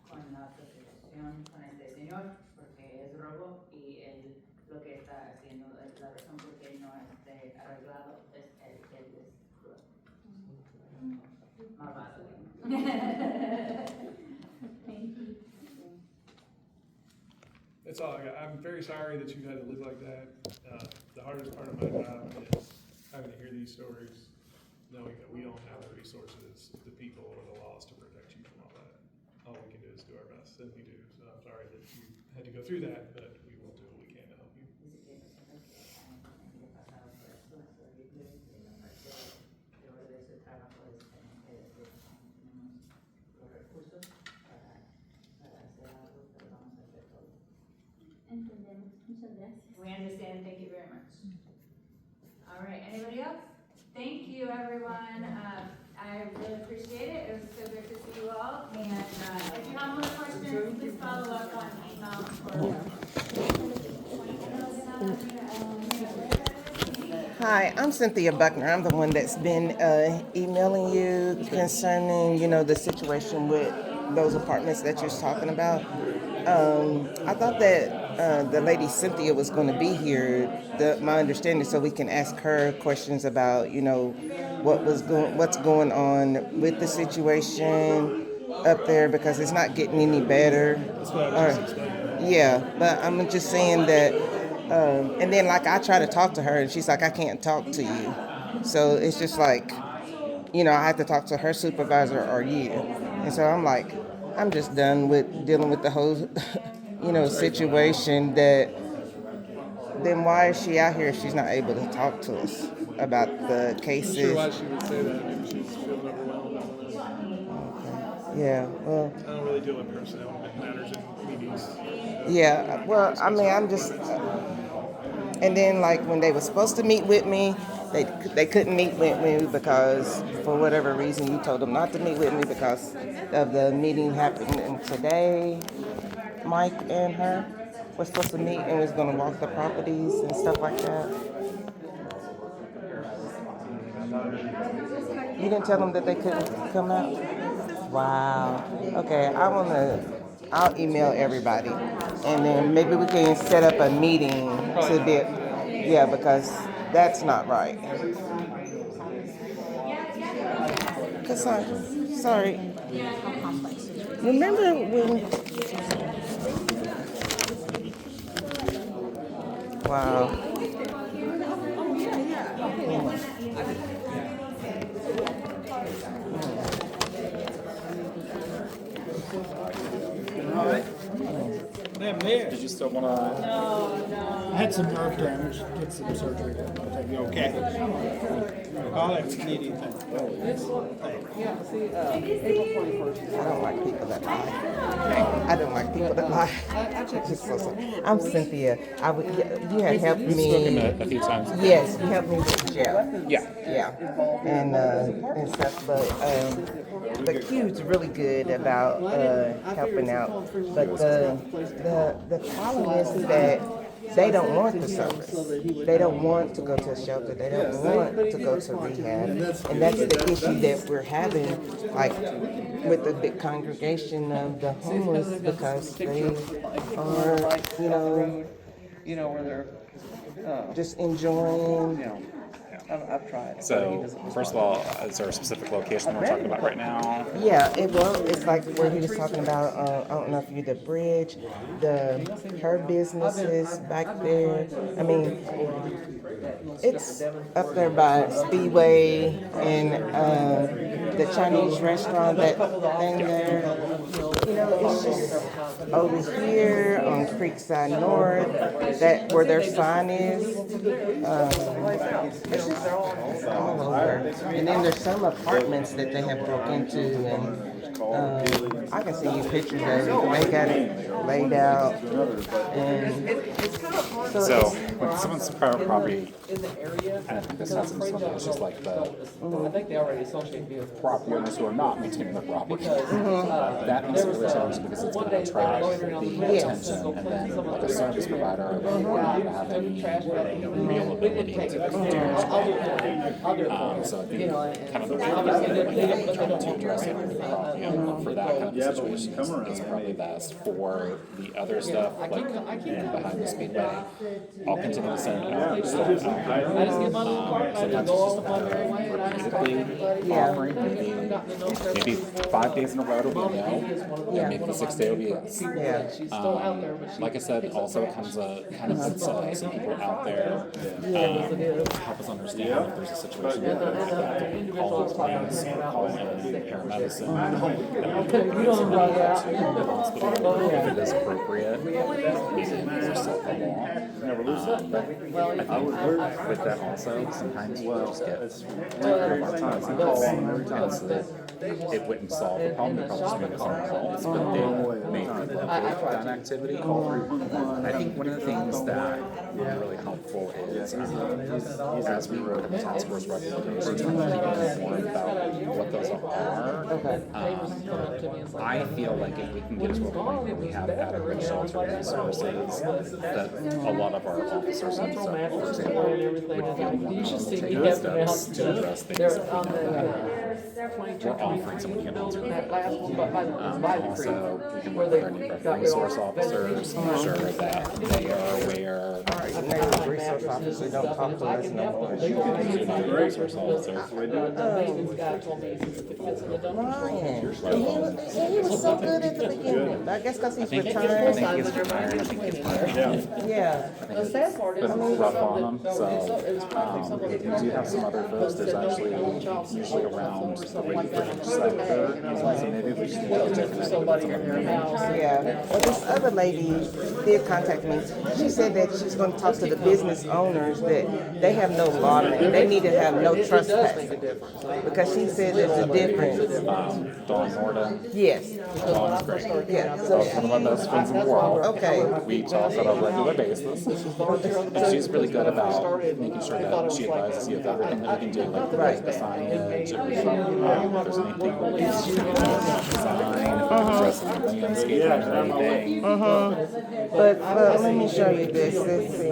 con la prosecución con este señor, porque es robo y él lo que está haciendo es la razón por qué no esté arreglado es él es malvado. That's all I got. I'm very sorry that you had to live like that. The hardest part of my job is having to hear these stories, knowing that we don't have the resources, the people, or the laws to protect you from all that. All we can do is do our best, and we do. So I'm sorry that you had to go through that, but we will do what we can to help you. Entendemos. Muchas gracias. We understand, thank you very much. All right, anybody else? Thank you, everyone. I really appreciate it. It was so good to see you all. And if you have more questions, please follow up on email Hi, I'm Cynthia Buckner. I'm the one that's been emailing you concerning, the situation with those apartments that you're talking about. I thought that the lady Cynthia was going to be here. My understanding, so we can ask her questions about, what's going on with the situation up there, because it's not getting any better. Yeah, but I'm just saying that. And then, like, I try to talk to her, and she's like, I can't talk to you. So it's just like, I have to talk to her supervisor or you. And so I'm like, I'm just done with dealing with the whole, situation. That then why is she out here if she's not able to talk to us about the cases? I'm sure why she would say that. Maybe she's feeling overwhelmed. Yeah, well. I don't really deal with personnel matters in meetings. Yeah, well, I mean, I'm just. And then, like, when they were supposed to meet with me, they couldn't meet with me because, for whatever reason, you told them not to meet with me because of the meeting happening today. Mike and her were supposed to meet and was going to walk the properties and stuff like that. You didn't tell them that they couldn't come out? Wow. Okay, I'll email everybody, and then maybe we can set up a meeting to be, because that's not right. Cassandra, sorry. Remember when? Wow. Did you still want to? No. I had some nerve damage. Did some surgery. I'll be okay. I'll if you need anything. Yeah, see, April 21st. I don't like people that lie. I don't like people that lie. I'm Cynthia. You had helped me. Spoken a few times. Yes, you helped me with Jeff. Yeah. And stuff, but Q's really good about helping out. But the problem is that they don't want the service. They don't want to go to a shelter. They don't want to go to rehab. And that's the issue that we're having, like, with the big congregation of the homeless, because they are, where they're, just enjoying. I've tried. So, first of all, is there a specific location we're talking about right now? Yeah, it's like where he was talking about, I don't know if you're the bridge, her businesses back there. I mean, it's up there by Speedway and the Chinese restaurant, that thing there. It's just over here on Creekside North, that where their sign is. It's just all over. And then there's some apartments that they have broke into, and I can see you pictures of it. They got it laid out. And So, when someone's private property, in the area. and I think this has some issues like the I think they already associate vehicles. property owners who are not maintaining their property. Because, That needs to be resolved because it's going to attract the attention, and then like a service provider will not have any real ability to do so I think kind of the trying to address it with the property owner for that kind of situation is probably best. For the other stuff, like behind the speedway, I'll continue to send out stuff out there. Sometimes it's just a matter of repeatedly offering, maybe 5 days in a row it'll be no, and maybe the 6th day will be yes. Like I said, also it comes kind of puts some people out there help us understand if there's a situation where they call the police or call in paramedicine, that we can bring it to the hospital if it is appropriate. Maybe set the law. I think with that also, sometimes we'll just get rid of our time and so that it wouldn't solve the problem, it probably just make us more calls, but they may avoid that activity. I think one of the things that would be really helpful is as we wrote in the task force recommendations, we keep informed about what those are. I feel like if we can get to a point where we have adequate shelter resources, that a lot of our officers and stuff, for example, would feel more comfortable taking steps to address things if we know that. we're offering some units. That last one, but by the Also, we can where work they with our neighborhood got resource officers, make sure that they are aware. Neighborhood resource officer don't talk to us no more. Resource officer. The maintenance guy told me, if it fits in the dumpster. Ryan, he was so good at the beginning. I guess because he's retired. I think he's retired. I think he's retired. Yeah. The sad part is. Been rough on them, it's so we do have some other folks. There's actually usually around 3 sector. So maybe we should look at Somebody in their house. Yeah, well, this other lady did contact me. She said that she's gonna talk to the business owners that they have no lottery, they need to have no trespass. Because she said there's a difference. Dawn Norda. Yes, Dawn's great. yeah, Dawn's so, one of my best friends in the world. okay, We talk on a regular basis. And she's really good about making sure that she advises you of everything that you can do, like the signage, if there's anything that you design, dressing the landscape or anything. but let me show you this, let's see.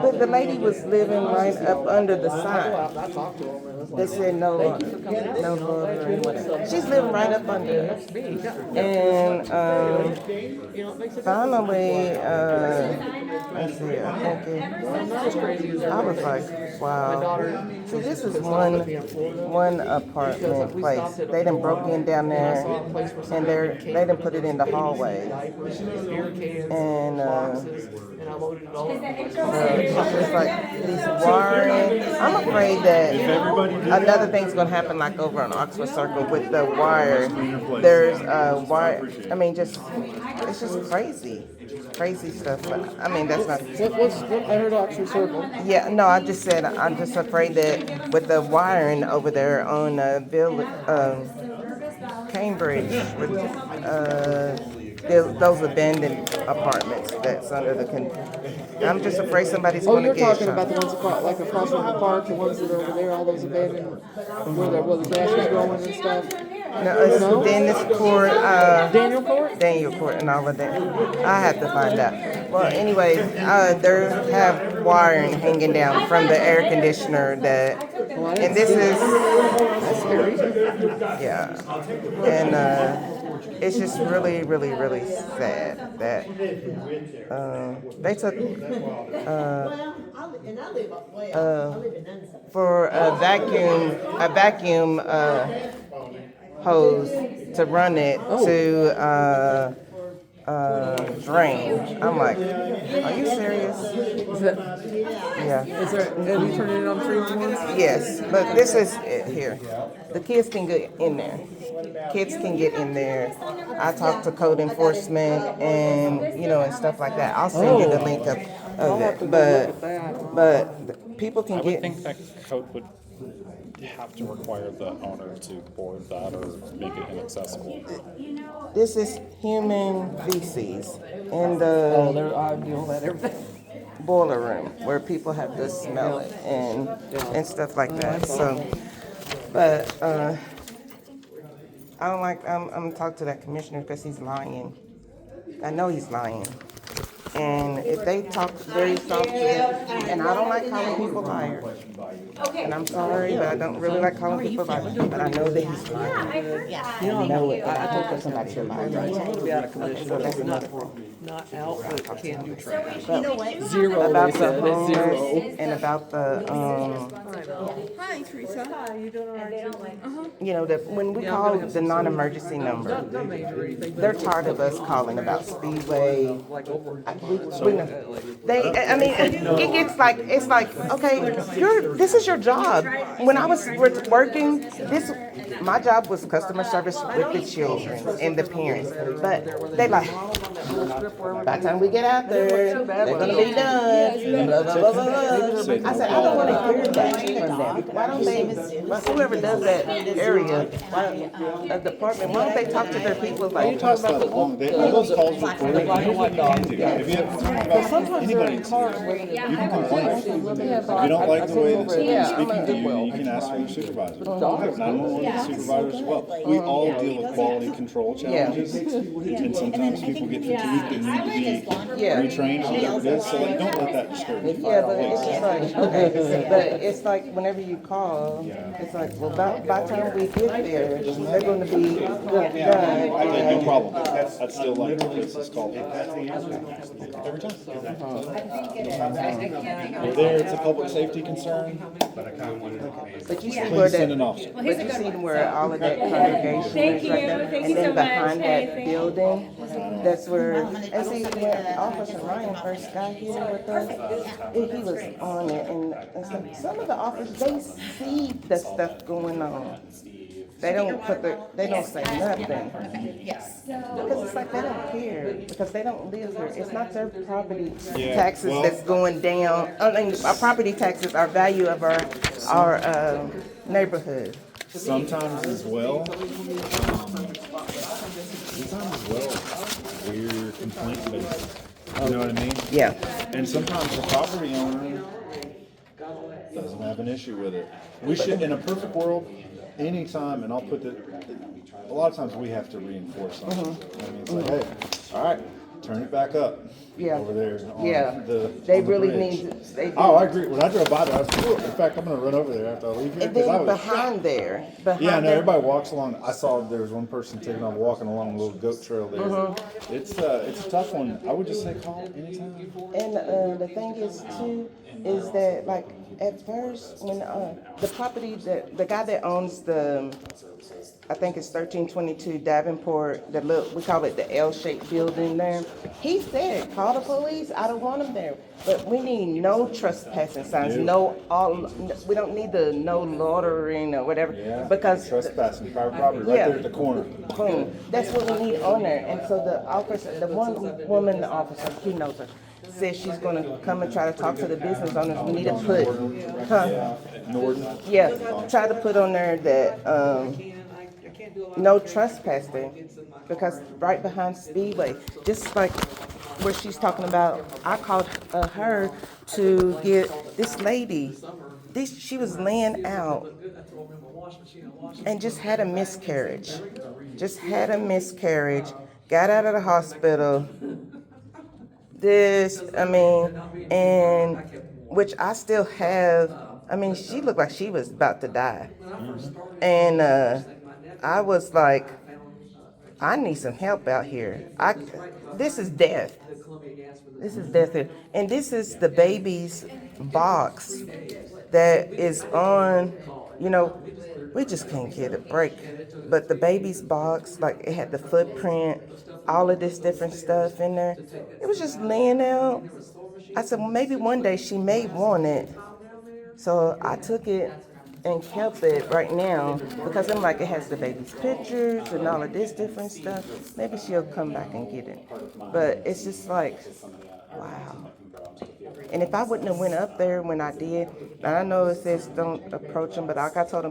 But the lady was living right up under the sign. I talked to him and They said no loitering, whatever. She's living right up under it. And, finally, let's see, I think I was like, wow. See, this is one apartment place. They done broke in down there and they done put it in the hallway. And, and I loaded it all. it's like these wiring. I'm afraid that another thing's gonna happen like over on Oxford Circle with the wire. There's wire. I mean, it's just crazy stuff. But I mean, that's not. What I heard Oxford Circle. Yeah, no, I just said I'm just afraid that with the wiring over there on Cambridge, with those abandoned apartments that's under the. I'm just afraid somebody's Oh, gonna you're get talking shot. about the ones across, like across from the park, the ones that are over there, all those abandoned, where the grass is growing and stuff. No, it's Dennis Court, Daniel Court? Daniel Court and all of that. I have to find out. Well, anyways, they have wiring hanging down from the air conditioner and this is, That's scary. yeah. And, it's just really, really, really sad that, they took, for a vacuum, hose to run it to drain. I'm like, are you serious? Yeah. Have you turned it on 311? Yes, but this is it here. The kids can get in there. Kids can get in there. I talk to code enforcement and and stuff like that. I'll send you the link of it. But people can I would get. think that code would have to require the owner to board that or make it inaccessible. This is human feces in Oh, the I deal with that every day. boiler room where people have to smell it and stuff like that. So, but I don't like. I'm gonna talk to that commissioner because he's lying. I know he's lying. And if they talk very soft to them, and I don't like calling people liars. And I'm sorry, but I don't really like calling people liars. But I know that he's lying. I know it. I told that somebody to lie. It's going to be out of commission. So that's another problem. Not out, but can't do trash. But Zero, about they the said. It's zero. homeless and about the Hi, Teresa. Hi, you doing all right? that when we call the non-emergency number, Not major or anything, but they're tired of us calling about Speedway. like over. I mean, it gets like, it's like, okay, this is your job. When I was working, my job was customer service with the children and the parents. But they like, by the time we get out there, they're gonna be done, blah, blah, blah, blah, blah. I said, I don't wanna hear that from them. Why don't they, whoever does that area, a department, why don't they talk to their people like? All those calls recorded, here's what you can do. If you have concerns about anybody, you can complain. If you don't like the way that someone's speaking to you, you can ask for your supervisor. We have 911 supervisors as well. We all deal with quality control challenges, and sometimes people get 15 youth that need to be Yeah. retrained or whatever it is, so like, don't let that discourage you. Yeah, but it's just like, okay, but it's like whenever you call, it's like, well, by the time we get there, they're gonna be done. I got no problem. I'd still like the places called every time. We're there, it's a public safety concern. But you see Please where send an that, officer. but you see where all of that congregation Thank is right you. there. Thank And you then so much. behind Hey, that thank you. building, that's where, and see, when Officer Ryan first got here with us, he was on it, and some of the officers, they see the stuff going on. They don't they don't say nothing. Yes. Because it's like they don't care, because they don't live here. It's not their property Yeah, taxes well- that's going down. I mean, our property taxes are value of our neighborhood. Sometimes as well, we're complaint based. You know what I mean? Yeah. And sometimes the property owner doesn't have an issue with it. We should, in a perfect world, anytime, and I'll put it, a lot of times we have to reinforce something. I mean, it's like, hey, all right, turn it back up. Yeah. Over there on Yeah. on They the really bridge. need, they do. Oh, I agree. When I drove by there, I was, "Ooh," in fact, I'm gonna run over there after I leave here. And 'Cause I then was behind there, Yeah, I know, there. everybody walks along, I saw there was one person taking off, walking along a little goat trail there. Mm-hmm. It's a tough one, I would just say call anytime. And the thing is too, is that like at first when the property that the guy that owns the, I think it's 1322 Davenport, the little, we call it the L-shaped building there. He said, call the police, I don't want them there. But we need no trespassing signs, we don't need the no loitering or whatever, Yeah, because trespassing, private property, right Yeah. there at the corner. boom, that's what we need on there. And so the officer, the one woman, the officer, he knows her, says she's gonna come and try to talk to the business owners. We need to put, Norton. yeah, try to put on there that, no trespassing, because right behind Speedway, just like where she's talking about, I called her to get this lady, she was laying out and just had a miscarriage. Got out of the hospital. And which I still have, she looked like she was about to die. And I was like, I need some help out here. This is death. Here. And this is the baby's box that is on, we just can't get a break. But the baby's box, like it had the footprint, all of this different stuff in there. It was just laying out. I said, well, maybe one day she may want it. So I took it and kept it right now because I'm like, it has the baby's pictures and all of this different stuff. Maybe she'll come back and get it. But it's just like, wow. And if I wouldn't have went up there when I did, and I know it says don't approach them, but like I told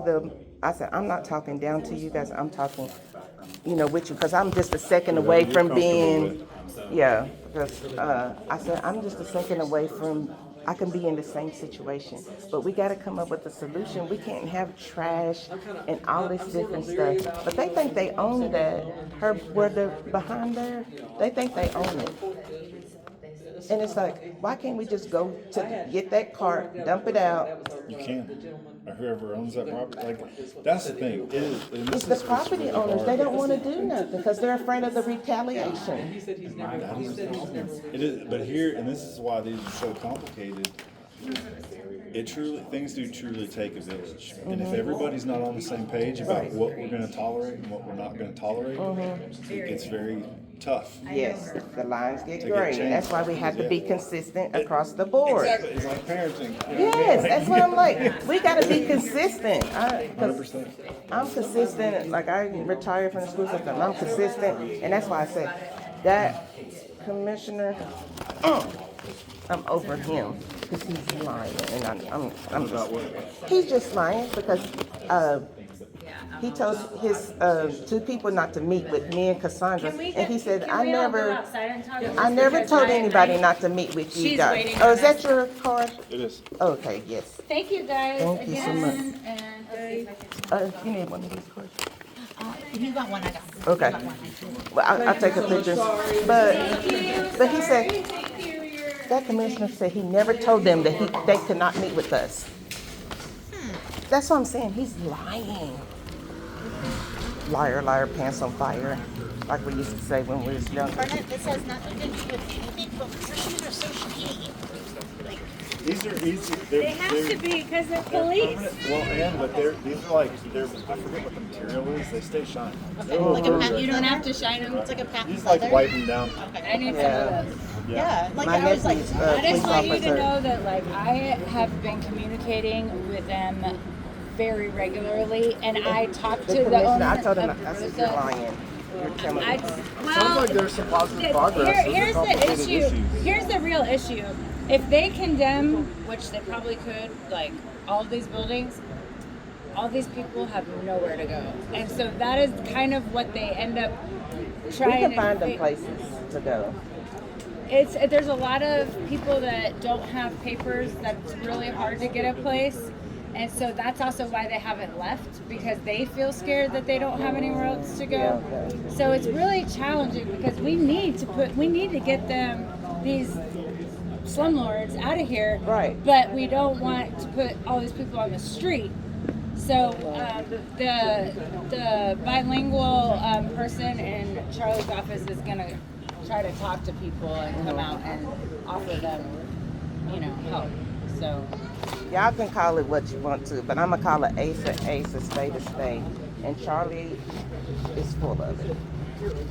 them, I said, I'm not talking down to you guys, I'm talking, with you, because I'm just a second away from being, because I said, I'm just a second away from, I can be in the same situation, but we gotta come up with a solution. We can't have trash and all this different stuff. But they think they own that, where they're behind there, they think they own it. And it's like, why can't we just go to get that cart, dump it out? You can, or whoever owns that property, like, that's the thing. It's the property owners, they don't wanna do nothing, because they're afraid of the retaliation. It is, but here, and this is why these are so complicated, things do truly take a village. And if everybody's not on the same page about what we're gonna tolerate and what we're not gonna tolerate, it gets very tough. Yes, the lines get To get gray, changed. and that's why we have to be consistent across the board. Exactly, it's like parenting. Yes, that's what I'm like, we gotta be consistent. 100%. I'm consistent, like I retired from the school system, I'm consistent, and that's why I said, that commissioner, I'm over him, because he's lying, and I'm just, he's just lying, because, he told his, 2 people not to meet with me and Cassandra, and he said, I never told anybody not to meet with you She's guys. waiting Oh, on is that your card? It is. Okay, yes. Thank you guys Thank you so much. again, and let's see if I can. You need one of these cards? If you got one, I got one. Okay. You got one, I do. Well, I'll take a picture. But he said, that commissioner said he never told them that they could not meet with us. That's what I'm saying, he's lying. Liar, liar, pants on fire, like we used to say when we was younger. Burnett, this has nothing to do with anything, but Christians are so shady. Like, These are easy. They're, They have to be because they're police. Well, and but these are like I forget what the material is. They stay shiny. like a patent. You don't have to shine them. It's like a patent These like leather. wipe them down. I need some of those. Yeah, like My I was like, nephew's I police just want you to officer. know that, like, I have been communicating with them very regularly, and I talked to The the owner commissioner, I told him, of I said, you're Rosa. lying. You're telling I, me. well, Sounds like there's some positive progress. Those are here's the complicated issue. issues. Here's the real issue. If they condemn, which they probably could, like all of these buildings, all these people have nowhere to go, and so that is kind of what they end up We trying can to. find them places to go. There's a lot of people that don't have papers that's really hard to get a place, and so that's also why they haven't left, because they feel scared that they don't have anywhere else to go. So it's really challenging because we need to get them, these slumlords, out of here. Right. But we don't want to put all these people on the street. So the bilingual person in Charlie's office is gonna try to talk to people and come out and offer them, help. So Y'all can call it what you want to, but I'm gonna call it ace, a spade, and Charlie is full of it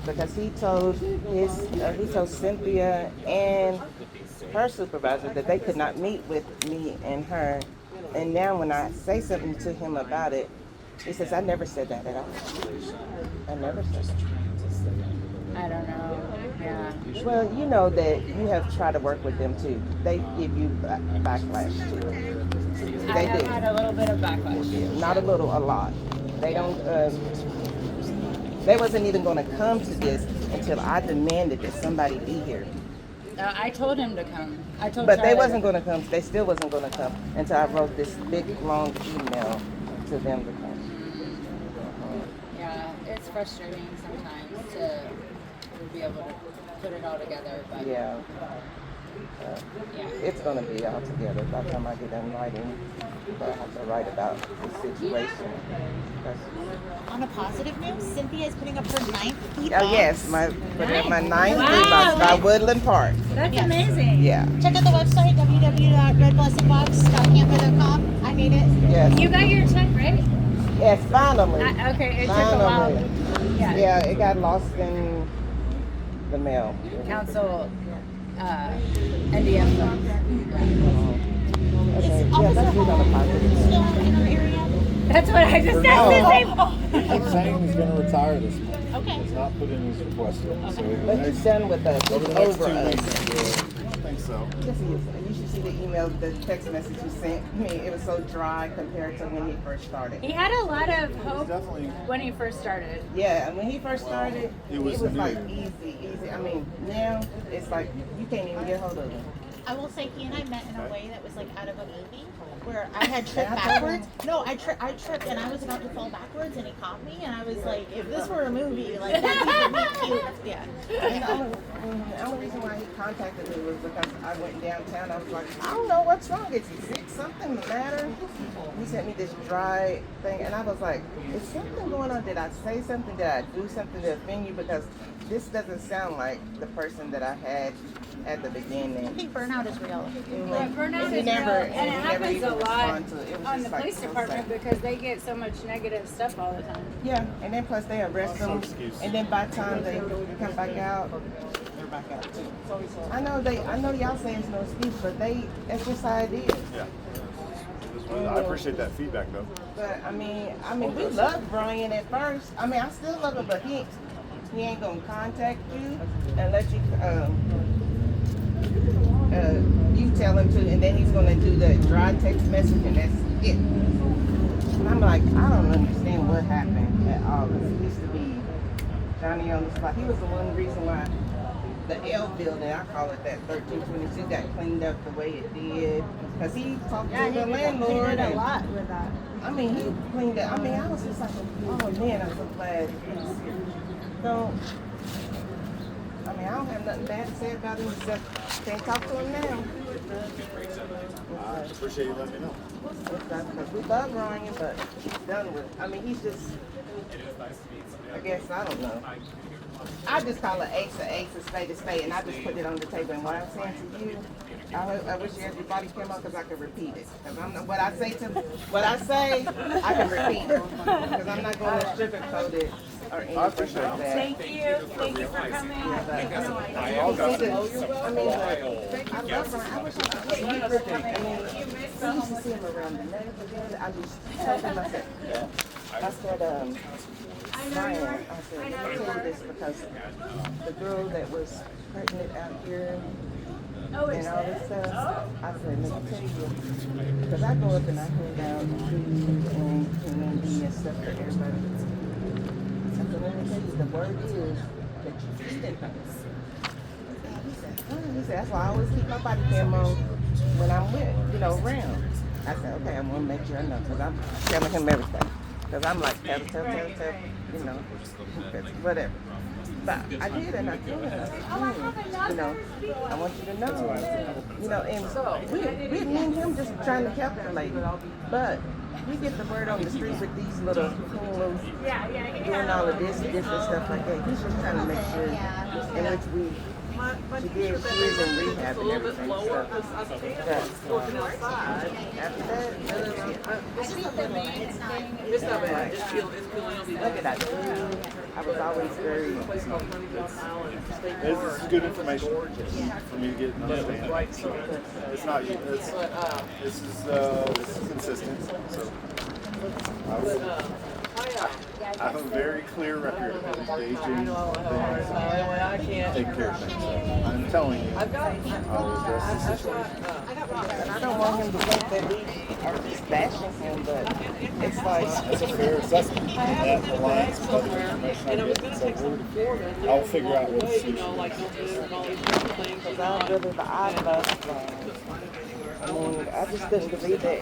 because he told Cynthia and her supervisor that they could not meet with me and her, and now when I say something to him about it, he says, I never said that at all. I never said that. I don't know. Yeah. Well, you know that you have tried to work with them too. They give you backlash too. I They have do. had a little bit of backlash. Not a little, a lot. They don't. They wasn't even going to come to this until I demanded that somebody be here. I told him to come. I told But they Charlie wasn't going to come. They still wasn't going to come until I wrote this big long email to them to come. Yeah, it's frustrating sometimes to be able to put it all together, but Yeah. yeah. It's going to be all together by the time I get done writing. But I have to write about the situation. on a positive note, Cynthia is putting up her 9th food Oh box. yes, my 9th Wow, food box by that's- Woodland Park. That's Yes. amazing. Yeah. Check out the website, www.redblessedbox.canva.com. I made it. Yes. You got your check, right? Yes. Finally. Okay, it took a while. Finally. Yeah. Yeah, it got lost in the mail. Council, NDM. Okay. Yeah, Officer let's do it on a Hall positive. still in our area? That's what I just For said. now. His name. He's saying he's gonna retire this month. Okay. He's not put in his request yet, so But he's done with us. over He's the next over 2 us. weeks, I think so. Yes, he is. You should see the email, the text message you sent me. It was so dry compared to when he first started. He had a lot of hope Definitely. when he first started. Yeah, and when he first started, It was like new. easy. I mean, now it's like you can't even get hold of him. I will say he and I met in a way that was like out of a movie where I had tripped backwards. No, I tripped and I was about to fall backwards and he caught me and I was like, if this were a movie, like that'd be cute. Yeah. And the only reason why he contacted me was because I went downtown. I was like, I don't know what's wrong. Is he sick? Something the matter? He sent me this dry thing, and I was like, is something going on? Did I say something? Did I do something to offend you? Because this doesn't sound like the person that I had at the beginning. I think burnout is real. But burnout And he is never- real, and and it he never happens even a lot responded to it. It was on just the like police so department sad. because they get so much negative stuff all the time. Yeah, and then plus they arrest them, and then by the time they come back out, they're back out too. I know y'all say it's no excuse, but that's just how it is. Yeah. I appreciate that feedback though. But I mean, we loved Brian at first. I mean, I still love him, but he ain't gonna contact you unless you you tell him to, and then he's gonna do the dry text message, and that's it. And I'm like, I don't understand what happened at all. 'Cause it used to be Johnny on the spot. He was the one reason why the L building, I call it that, 1322, got cleaned up the way it did. Cause he talked to the landlord and, with that. I mean, he cleaned it. I mean, I was just like, oh man, I'm so glad he's here. So, I mean, I don't have nothing bad to say about him except can't talk to him now. I appreciate you letting me know. Because we love Ryan, but he's done with it. I mean, he's just, I guess, I don't know. I just call it ace, a spade, and I just put it on the table. And what I'm saying to you, I wish everybody came up because I could repeat it. Because I'm not, what I say, I can repeat it. Because I'm not going to sugarcoat it or anything like that. Thank you for coming. I love Ryan. I wish I could just meet with him. I mean, I used to see him around the neighborhood. I just told him, I said, Ryan, I said, let me tell you this because the girl that was pregnant out here and all this stuff, I said, let me tell you, because I go up and I hand out food and candy and stuff for everybody. I said, let me tell you, the word is that you feeding her. He said, that's why I always keep my body cam on when I'm around. I said, okay, I'm going to make sure I know because I'm telling him everything. Because I'm like, tell, whatever. But I did, and I told her, I want you to know, and we me and him just trying to calculate, but we get the word on the street with these little coolers, doing all of this and stuff like that. He's just trying to make sure, in which she did, she is in rehab and everything, so, after that, It's not bad, it's killing look at that. I was always very. This is good information for me to get and understand. So it's not, this is consistent, so. I have a very clear record of engaging things, taking care of things. So I'm telling you, I'll address the situation. And I don't want him to think that we are just bashing him, but it's like. It's a fair assessment, and that aligns with other information I get. So I'll figure out what the solution is. Because I'm really the oddball. I mean, I just couldn't believe that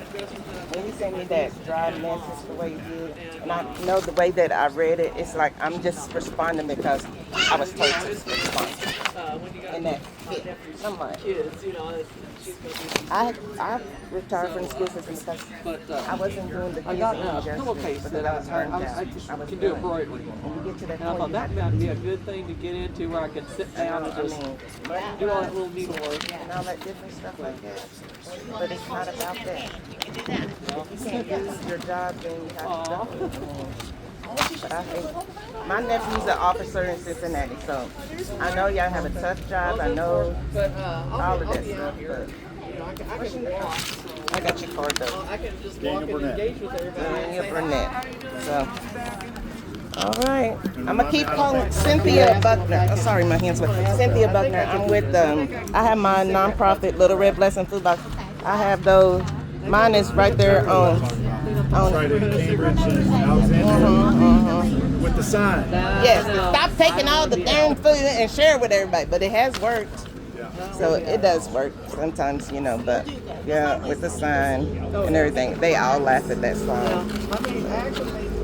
when he sent me that dry message the way he did, and I know the way that I read it, it's like I'm just responding because I was told to respond. And that fit. I'm like, I retired from the school system because I wasn't doing the kids injustice because I was burned out. I was can do it broadly. When you get to that And I thought that would be a good thing to get into where I could sit down and just do all that little needlework. and all that different stuff like that. But it's not about that. You can't use your job, then you have to do it. But I think my nephew's an officer in Cincinnati, so I know y'all have a tough job. I know all of that stuff. But I got your card though. I can just Daniel walk and Burnett. engage with everybody. Daniel Burnett. So, all right. I'm gonna keep calling Cynthia Buckner. Oh, sorry, my hands were. Cynthia Buckner. I'm with I have my nonprofit Little Red Blessing Food Box. I have those. Mine is right there on. Right in Cambridge and Alexandria with the sign. Yes. Stop taking all the darn food and share it with everybody. But it has worked. So it does work sometimes, but yeah, with the sign and everything, they all laugh at that sign.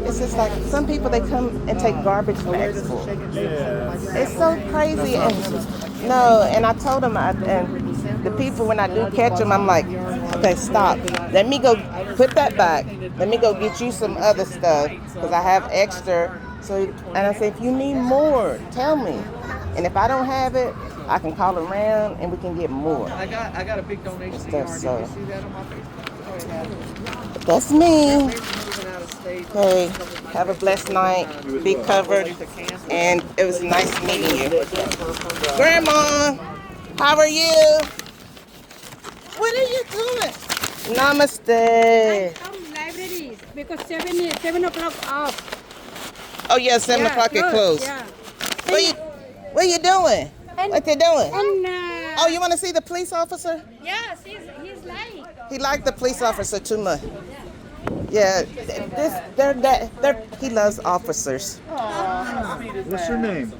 It's just like some people, they come and take garbage bags full. It's so crazy. And I told them, and the people, when I do catch them, I'm like, okay, stop. Let me go put that back. Let me go get you some other stuff because I have extra. So, and I say, if you need more, tell me. And if I don't have it, I can call around and we can get more. I got a big donation to Stuff, Did so. you see that on my Facebook? But that's me. Moving out of state. Hey, have a blessed night. Be covered. And it was nice meeting you. Grandma, how are you? What are you doing? Namaste. Some libraries because 7 o'clock off. Oh yeah, 7 o'clock it closed. Yeah. What you doing? What you doing? And, Oh, you want to see the police officer? yes, he's lying. He liked the police officer too much. Yeah, he loves officers. What's your name?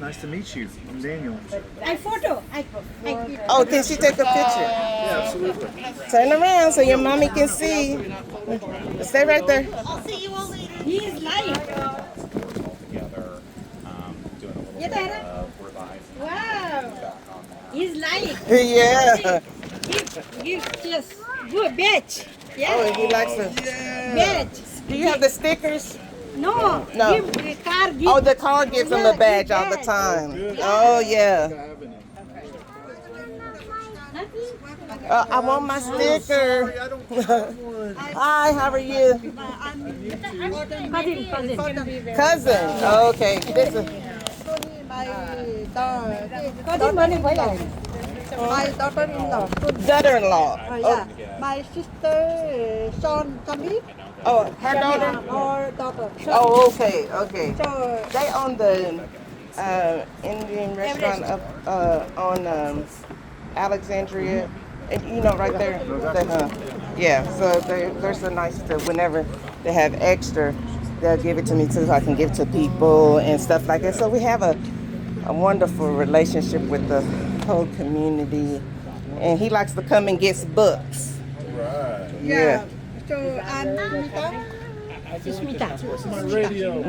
Nice to meet you. I'm Daniel. I photo. I Oh, can she take a picture? Yeah, absolutely. Turn around so your mommy can see. Stay right there. I'll see you all later. He is live. Together, doing a little Yeah, bit Dada. of revising. Wow. He's live. Yeah. You just good bitch. Yeah. Oh, he likes to. Bitch. Do you have the stickers? No. No. Give the car. Give. Oh, the car gives him a badge all the time. Oh, yeah. I want my sticker. Hi, how are you? Cousin. Cousin. Okay. This is. My daughter-in-law. Daughter-in-law. Yeah. My sister, son, Tammy, Oh, her daughter? or daughter. Oh, okay, okay. So, They own the Indian restaurant up on Alexandria, and you know, right there. Yeah, so they're so nice to whenever they have extra, they'll give it to me too, so I can give it to people and stuff like that. So we have a wonderful relationship with the whole community, and he likes to come and gets books. Right. Yeah. so I'm Smita. My radio.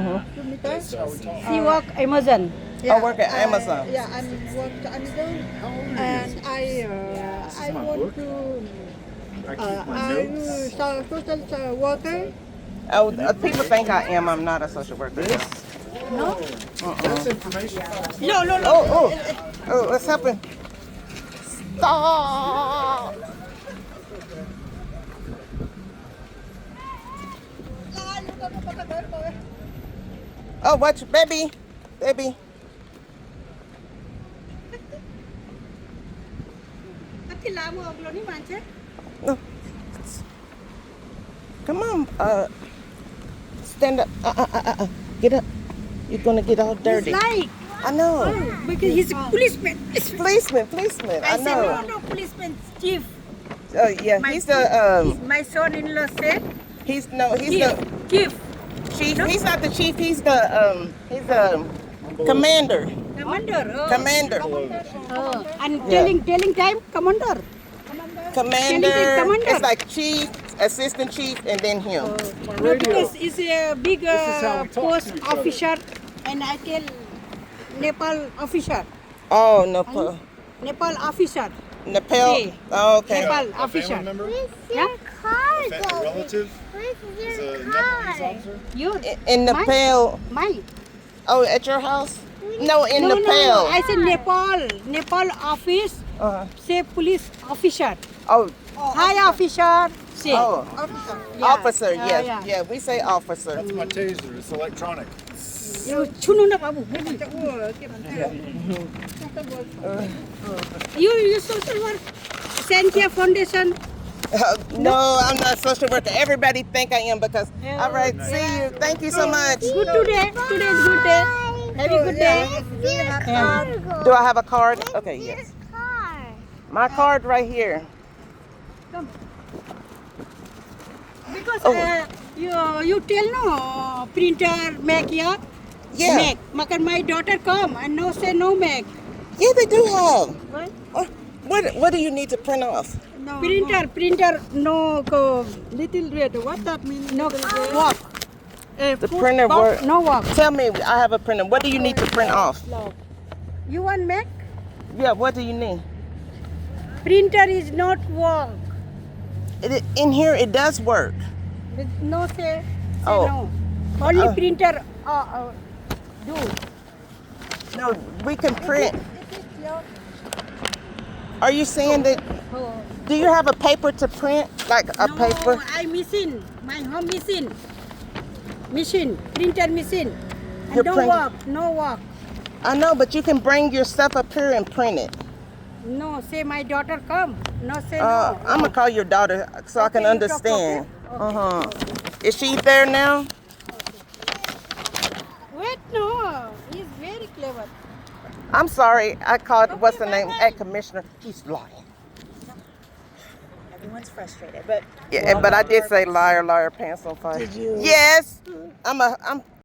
She work Amazon. I work at Amazon. Yeah, I'm work at Amazon, and I want to. I keep my I'm notes. a social worker. Oh, people think I am. I'm not a social worker. No. That's information. No. Oh, let's help him. Stop. Oh, watch, baby. No. Come on, stand up. Get up. You're gonna get all dirty. Like, I know. because he's a policeman. Policeman. I said, know. no, policeman, chief. Oh yeah, he's the My son-in-law said, he's chief. the chief. He's not the chief. He's the commander. Commander. Oh. Commander. Oh. And Yeah. telling time, commander. Commander. Commander. It's like chief, assistant chief, and then him. No, because he's a big is how we talk post to each other. officer, and I tell Nepal officer. Oh, Nepal. Nepal officer. Nepal. Yeah. Oh, okay. Nepal A officer. family member? Yeah. A relative? Is a Nepalese officer? You. In Nepal. My. Oh, at your house? No, in No, Nepal. I said Nepal office. Uh-huh. Say police officer. Oh. Hi officer. Say. Oh. Yeah. Officer, Yeah, yes. yeah. Yeah, we say officer. That's my taser. It's electronic. You chunu na babu. You social work. Santia Foundation. No, I'm not a social worker. Everybody think I am because. All right, see you. Thank you so much. Good today. Today is good day. Have a good day. Yeah. Do I have a card? Okay, yes. My card right here. Come. Because you tell no printer make ya. Yeah. Make. Maka my daughter come and no say no make. Yeah, they do have. What? What do you need to print off? No, printer no go little red. What that mean? No work. The printer work. No work. Tell me, I have a printer. What do you need to print off? You want make? Yeah, what do you need? Printer is not work. In here, it does work. No say Oh. no. Only printer do. No, we can print. Are you saying that? Do you have a paper to print, like a paper? I machine. My home machine. Machine. Printer machine. And Your no printer- work. No work. I know, but you can bring your stuff up here and print it. No, say my daughter come. No, say no. I'm gonna call your daughter so I can you talk, understand. okay? Is she there now? Wait, no. He's very clever. I'm sorry, I called, what's the name, at Commissioner. He's lying. Everyone's frustrated, but Yeah, but I did say liar, liar, pants on fire. Did you? Yes, I'm